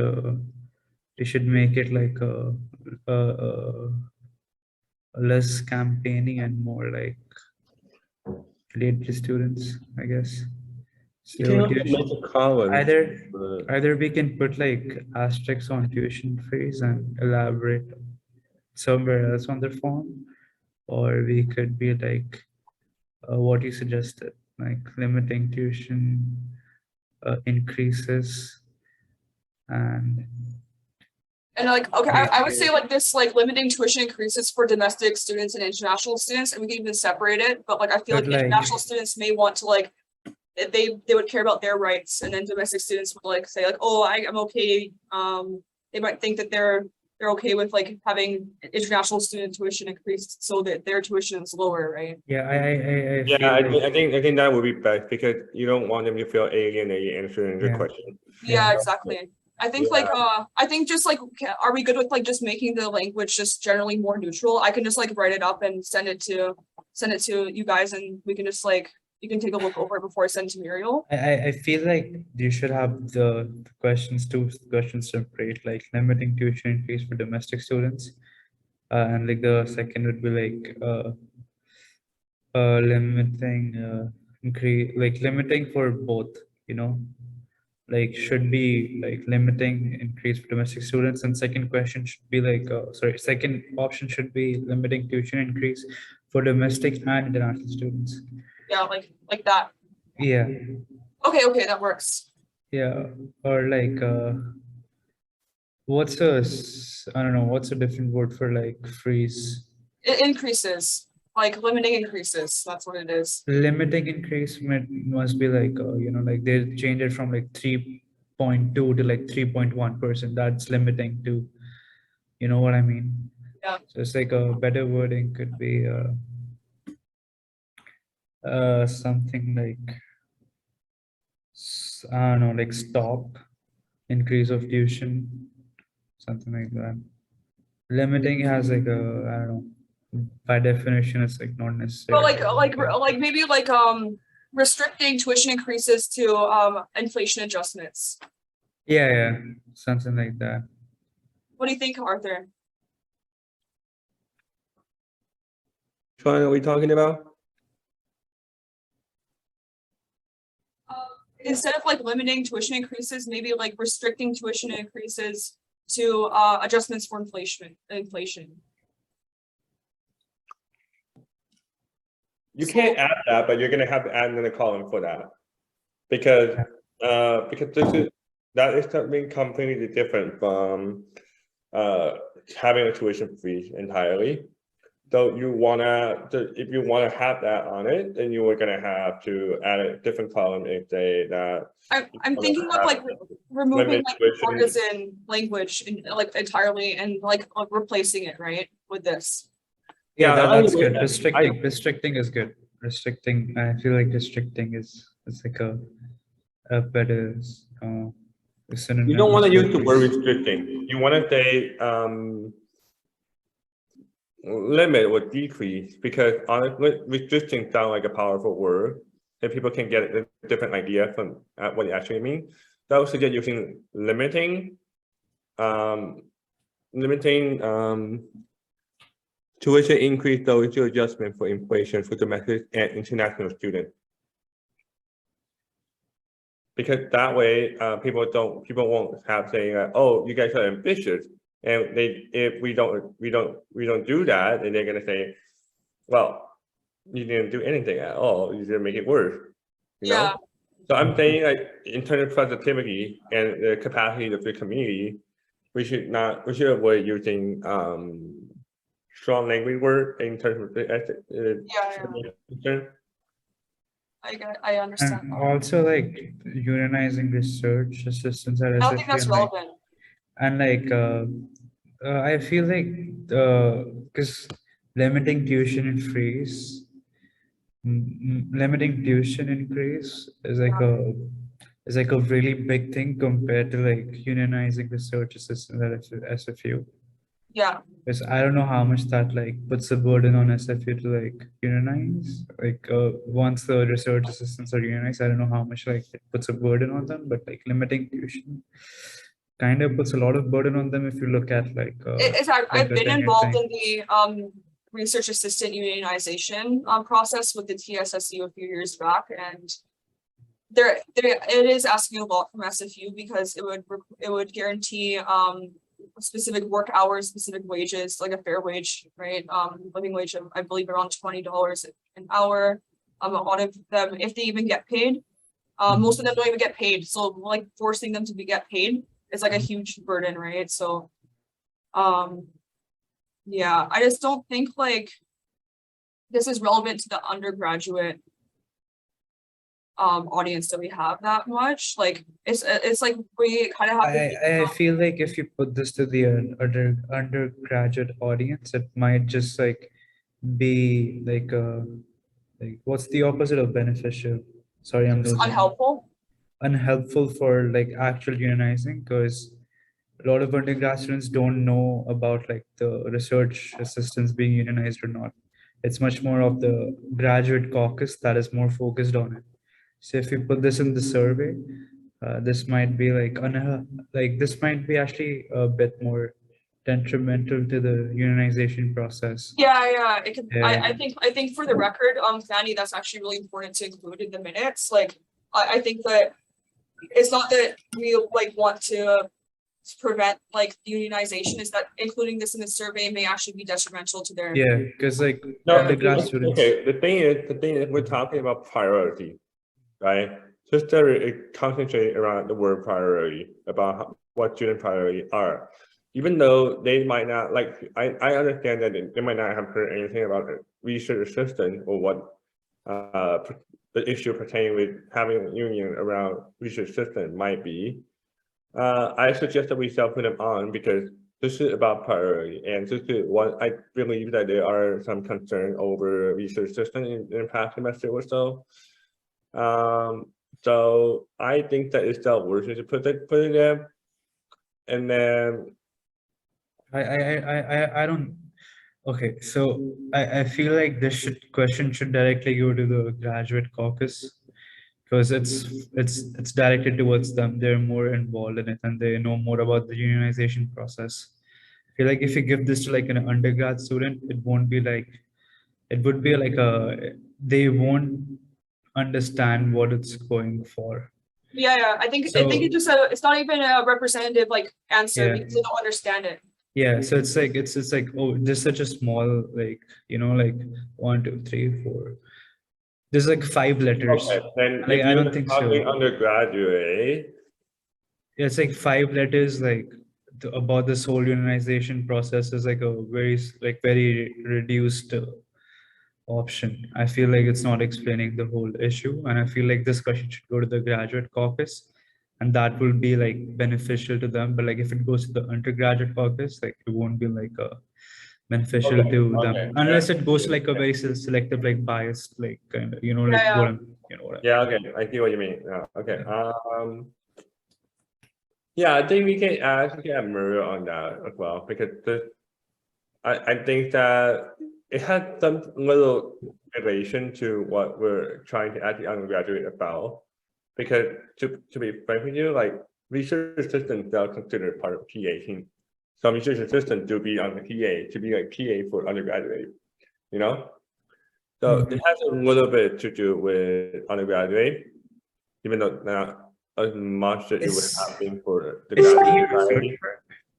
S6: make it like a less campaigning and more like related to students, I guess.
S3: You can
S6: So
S3: also make a column.
S6: either we can put like asterisks on tuition fees and elaborate somewhere else on the form, or we could be like what you suggested, like limiting tuition increases and
S1: And like, okay, I would say like this, like limiting tuition increases for domestic students and international students, and we can even separate it, but like, I feel
S6: But,
S1: like
S6: like-
S1: international students may want to like, they would care about their rights, and then domestic students would like say like, oh, I'm okay. They might think that they're okay with like having international student tuition increased so that their tuition is lower, right?
S6: yeah, I
S3: Yeah,
S6: feel like,
S3: I think that would be best because you don't want them to feel alienated answering the
S6: Yeah.
S3: question.
S1: Yeah,
S6: Yeah.
S1: exactly. I think like, I think just like, are we good with like just making the language just generally more neutral? I can just like write it up and send it to you guys, and we can just like, you can take a look over it before I send to Muriel.
S6: I feel like you should have the two questions separate, like limiting tuition increase for domestic students. And like the second would be like limiting like limiting for both, you know, like should be like limiting increase for domestic students, and second question should be like second option should be limiting tuition increase for domestic and international students.
S1: Yeah, like that.
S6: Yeah,
S1: Okay, that works.
S6: yeah, or like what's a I don't know, what's a different word for like freeze?
S1: It increases, like limiting increases. That's what it is.
S6: Limiting increase must be like you know, like they change it from like 3.2 to like 3.1%. That's limiting to, you know what I mean?
S1: Yeah.
S6: So it's like a better wording could be something like I don't know, like stop increase of tuition, something like that. Limiting has like a, I don't know, by definition it's like not necessary.
S1: But like maybe like restricting tuition increases to inflation adjustments.
S6: Yeah, something like that.
S1: What do you think, Arthur?
S3: Which one are we talking about?
S1: Instead of like limiting tuition increases, maybe like restricting tuition increases to adjustments for inflation.
S3: You can't add that, but you're gonna have to add another column for that. Because that is something completely different from having a tuition free entirely. So you wanna, if you wanna have that on it, then you are gonna have to add a different column and say that.
S1: I'm thinking of like removing like partisan language and like entirely and like replacing it, right, with this.
S6: Yeah,
S3: Yeah,
S6: that's good. Restricting is good. Restricting, I feel like restricting is like a better synonym.
S3: You don't want to use the word restricting. You want to say limit or decrease, because honestly, restricting sounds like a powerful word, and people can get a different idea from what it actually means. So I would suggest using limiting, tuition increase though to adjustment for inflation for domestic and international students. Because that way, people won't have saying that, oh, you guys are ambitious, and if we don't do that, then they're gonna say, well, you didn't do anything at all. You didn't make it worse. You know? So I'm saying, like, in terms of positivity and the capacity of the community, we should avoid using strong language word in terms of the
S1: I understand.
S6: And also like unionizing research assistants at
S1: I don't think
S6: SFU
S1: that's
S6: and like
S1: relevant.
S6: and like I feel like because limiting tuition increase limiting tuition increase is like a really big thing compared to like unionizing research assistants at SFU.
S1: Yeah,
S6: Because I don't know how much that like puts a burden on SFU to like unionize. Like once the research assistants are unionized, I don't know how much like it puts a burden on them, but like limiting tuition kind of puts a lot of burden on them if you look at like
S1: I've
S6: the
S1: been
S6: tenure
S1: involved
S6: thing.
S1: in the research assistant unionization process with the TSSU a few years back, and there it is asking a lot from SFU because it would guarantee specific work hours, specific wages, like a fair wage, right? Living wage of, I believe, around $20 an hour. A lot of them, if they even get paid, most of them don't even get paid. So like forcing them to get paid is like a huge burden, right? So yeah, I just don't think like this is relevant to the undergraduate audience that we have that much. Like it's like we kind of have to
S6: I feel like if you put this to the undergraduate audience, it might just like be like what's the opposite of beneficial? Sorry, I'm losing.
S1: unhelpful.
S6: Unhelpful for like actual unionizing because a lot of undergrad students don't know about like the research assistants being unionized or not. It's much more of the graduate caucus that is more focused on it. So if you put this in the survey, this might be like like this might be actually a bit more detrimental to the unionization process.
S1: Yeah, it could.
S6: Yeah.
S1: I think for the record, Fanny, that's actually really important to include in the minutes. Like, I think that it's not that we like want to prevent like unionization, is that including this in the survey may actually be detrimental to their.
S6: Yeah, because like
S3: No,
S6: undergrad students.
S3: okay. The thing is, we're talking about priority, right? Just to concentrate around the word priority, about what student priority are. Even though they might not like, I understand that they might not have heard anything about a research assistant or what the issue pertaining with having a union around research assistant might be. I suggest that we shall put them on because this is about priority, and this is one I believe that there are some concern over research assistant in the past semester or so. So I think that it's still worth it to put it there, and then
S6: I don't. Okay, so I feel like this question should directly go to the graduate caucus because it's directed towards them. They're more involved in it and they know more about the unionization process. I feel like if you give this to like an undergrad student, it won't be like it would be like they won't understand what it's going for.
S1: Yeah, I think it's not even a representative like answer because they don't understand it.
S6: Yeah, so it's like oh, there's such a small like like 1 2 3 4. There's like 5 letters.
S3: Okay, then
S6: like I don't think so.
S3: Undergraduate.
S6: Yeah, it's like 5 letters like about this whole unionization process is like a very reduced option. I feel like it's not explaining the whole issue, and I feel like this question should go to the graduate caucus, and that will be like beneficial to them. But like if it goes to the undergraduate caucus, like it won't be like beneficial to them unless it goes to like a very selective, like biased, like kind of like what I'm what
S3: Yeah, okay, I see what you mean. Yeah, okay. Yeah, I think we can add Maria on that as well because I think that it has some little relation to what we're trying to ask the undergraduate about. Because to be frank with you, like research assistants are considered part of PA team. Some research assistants do be on the PA to be like PA for undergraduate, So it has a little bit to do with undergraduate, even though not as much as it would have been for the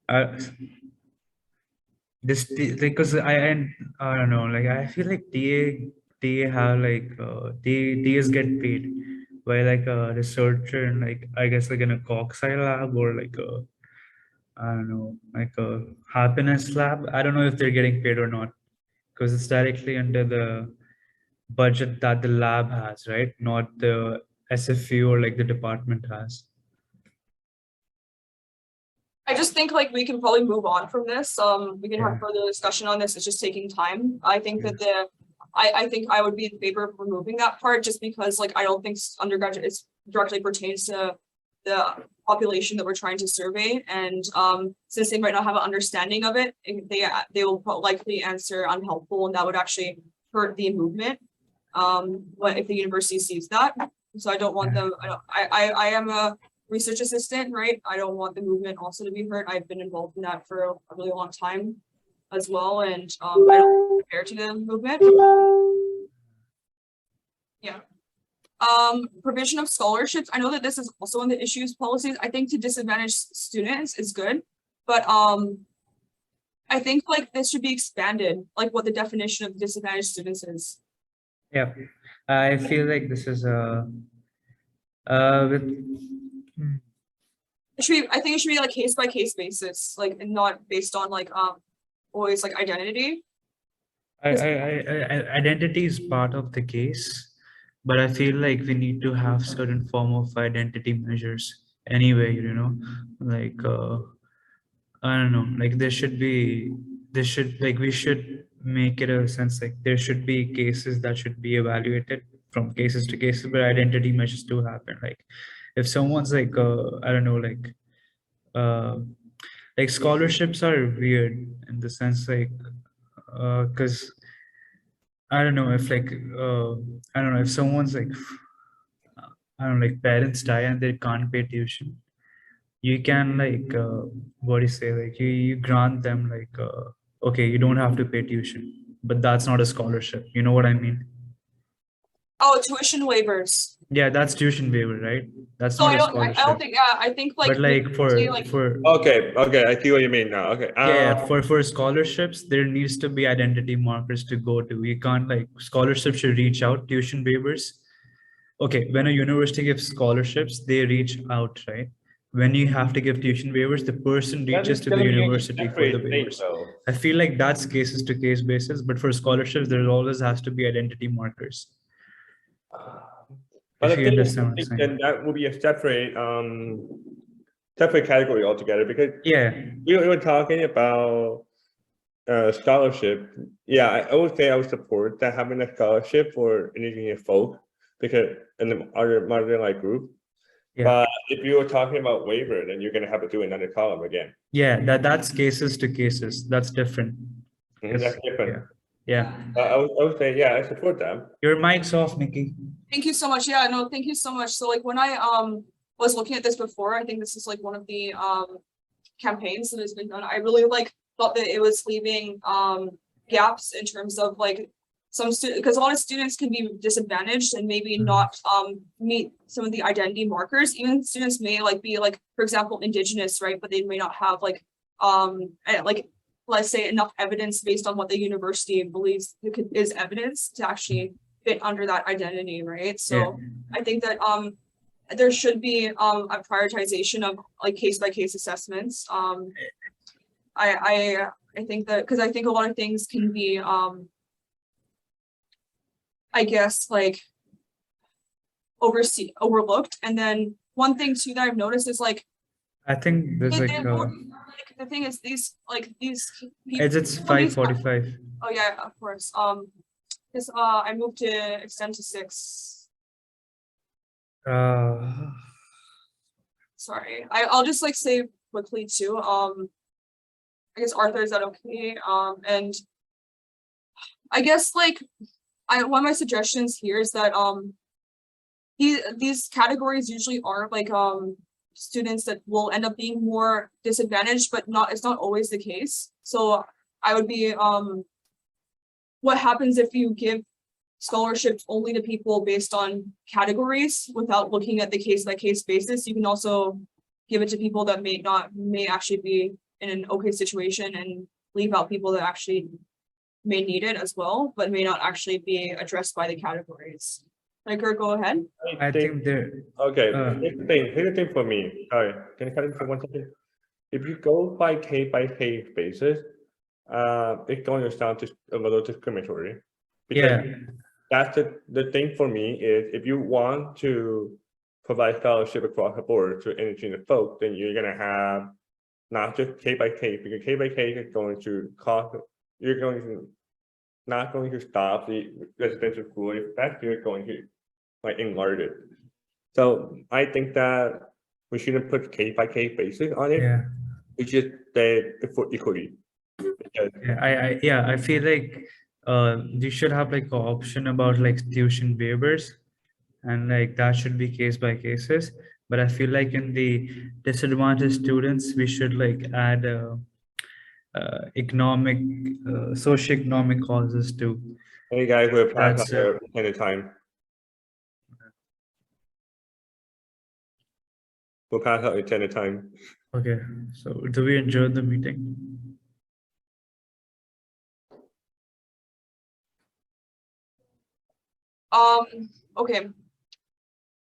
S3: graduate.
S6: This because I don't know, like I feel like TA have like TAs get paid by like a researcher and like I guess like in a Coxside lab or like I don't know, like a happiness lab. I don't know if they're getting paid or not, because it's directly under the budget that the lab has, right? Not the SFU or like the department has.
S1: I just think like we can probably move on from this. We can
S6: Yeah.
S1: have further discussion on this. It's just taking time. I think that I think I would be in favor of removing that part just because like I don't think undergraduate is directly pertains to the population that we're trying to survey. And since they might not have an understanding of it, they will likely answer unhelpful, and that would actually hurt the movement. What if the university sees that? So I don't want them. I am a research assistant, right? I don't want the movement also to be hurt. I've been involved in that for a really long time as well, and I don't compare to the movement. Yeah. Provision of scholarships. I know that this is also in the issues policies. I think to disadvantaged students is good, but I think like this should be expanded, like what the definition of disadvantaged students is.
S6: Yeah, I feel like this is with
S1: It should be, I think it should be like case by case basis, like and not based on like always like identity.
S6: identity is part of the case, but I feel like we need to have certain form of identity measures anyway, you know, like I don't know, like we should make it a sense like there should be cases that should be evaluated from cases to cases, but identity measures do happen. Like if someone's like I don't know, like scholarships are weird in the sense like because I don't know if like I don't know if someone's like I don't know, like parents die and they can't pay tuition, you can like what do you say, like you grant them like okay, you don't have to pay tuition, but that's not a scholarship, you know what I mean?
S1: Oh, tuition waivers.
S6: Yeah, that's tuition waiver, right? That's
S1: So
S6: not
S1: I
S6: a
S1: don't
S6: scholarship.
S1: think, yeah, I think like
S6: But like
S1: say, like,
S6: for
S3: Okay, I see what you mean now. Okay.
S6: yeah, for scholarships, there needs to be identity markers to go to. You can't like scholarships should reach out, tuition waivers. Okay, when a university gives scholarships, they reach out, right? When you have to give tuition waivers, the person reaches to the university for the waivers. I feel like that's cases to case basis, but for scholarships, there always has to be identity markers.
S3: But
S6: If
S3: I
S6: you
S3: think,
S6: understand what I'm saying.
S3: then that would be a separate category altogether, because
S6: Yeah,
S3: we were talking about scholarship. Yeah, I would say I would support that, having a scholarship for engineering folk, because in the other marginalized group.
S6: yeah,
S3: But if you were talking about waiver, then you're gonna have to do another column again.
S6: yeah. That's cases to cases. That's different.
S3: That's different.
S6: Yeah.
S3: I would say, yeah, I support them.
S6: Your mic's off, Nikki.
S1: thank you so much. Yeah, no, thank you so much. So like when I was looking at this before, I think this is like one of the campaigns that has been done. I really like thought that it was leaving gaps in terms of like some students, because a lot of students can be disadvantaged and maybe not meet some of the identity markers. Even students may like be like, for example, indigenous, right? But they may not have like let's say enough evidence based on what the university believes is evidence to actually fit under that identity, right? So
S6: Yeah.
S1: I think that there should be a prioritization of like case by case assessments. I think that because I think a lot of things can be I guess like overlooked. And then one thing too that I've noticed is like
S6: I think there's like
S1: the thing is these people,
S6: it's 5:45.
S1: oh yeah, of course. Because I moved to extend to 6. Sorry, I'll just like say quickly too. I guess Arthur, is that okay? And I guess like one of my suggestions here is that these categories usually are like students that will end up being more disadvantaged, but it's not always the case. So I would be what happens if you give scholarships only to people based on categories without looking at the case by case basis? You can also give it to people that may actually be in an okay situation and leave out people that actually may need it as well, but may not actually be addressed by the categories. Like, go ahead.
S6: I think there.
S3: Okay, here's the thing for me. Sorry, can you cut in for 1 second? if you go by case basis, it's going to sound just a little discriminatory. Because
S6: Yeah,
S3: that's the thing for me is if you want to provide fellowship across the board to energy and folk, then you're gonna have not just case by case, because case by case is going to cost, you're going to not going to stop the residential school effect, you're going to like enlarge it. So I think that we shouldn't put case by case basis on it.
S6: yeah.
S3: We should say for equally. Because
S6: Yeah, I feel like you should have like an option about like tuition waivers, and like that should be case by cases. But I feel like in the disadvantaged students, we should like add economic, socioeconomic causes too.
S3: any guys who have passed
S6: That's
S3: out their intended time. We'll pass out intended time.
S6: okay. So do we enjoy the meeting?
S1: Okay.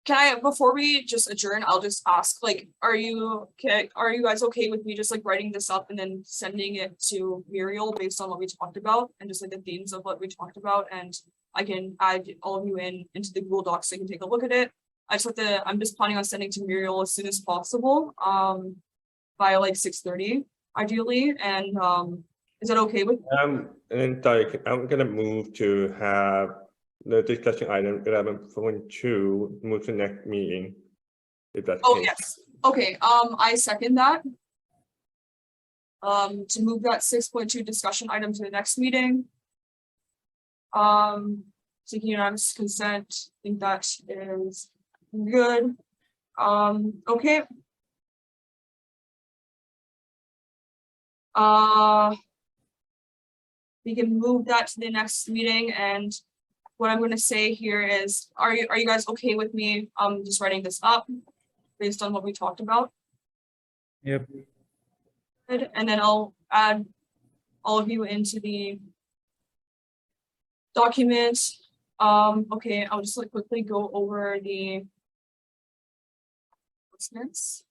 S1: Can I, before we just adjourn, I'll just ask, like, are you guys okay with me just like writing this up and then sending it to Muriel based on what we talked about and just like the themes of what we talked about, and I can add all of you into the Google Docs so you can take a look at it. I'm just planning on sending to Muriel as soon as possible, by like 6:30 ideally, and is that okay with?
S3: And then Derek, I'm gonna move to have the discussion item 11.2 move to next meeting. If that's the
S1: Oh,
S3: case.
S1: yes, okay, I second that. To move that 6.2 discussion item to the next meeting. Seeking unanimous consent, I think that is good. Okay. We can move that to the next meeting, and what I'm gonna say here is, are you guys okay with me just writing this up based on what we talked about?
S6: Yep.
S1: Good. And then I'll add all of you into the document. Okay, I'll just like quickly go over the announcements.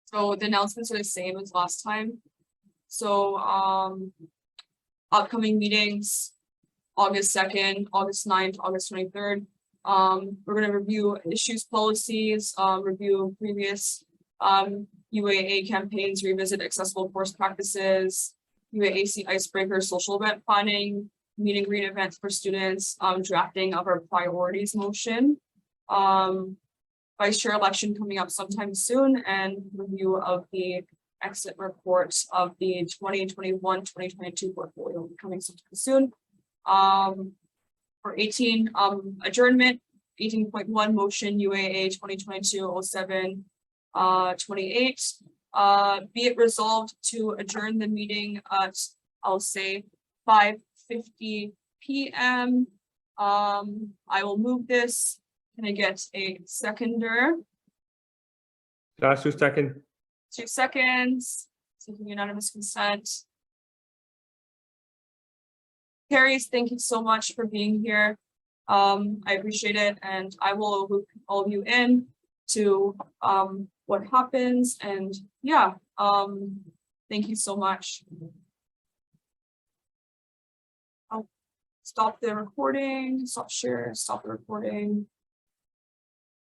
S1: So the announcements are the same as last time. So upcoming meetings, August 2nd, August 9th, August 23rd. We're gonna review issues, policies, review previous UAA campaigns, revisit accessible course practices, UAAC icebreaker, social event planning, meet and greet events for students, drafting of our priorities motion, vice chair election coming up sometime soon, and review of the exit reports of the 2021-2022 portfolio coming sometime soon. For 18, adjournment, 18.1 motion UAA 2022-07 28. Be it resolved to adjourn the meeting at, I'll say, 5:50 p.m. I will move this. Can I get a seconder?
S3: Last 2 seconds.
S1: 2 seconds. Seeking unanimous consent. Carries, thank you so much for being here. I appreciate it, and I will loop all of you in to what happens, and yeah, thank you so much. I'll stop the recording, stop share, stop the recording.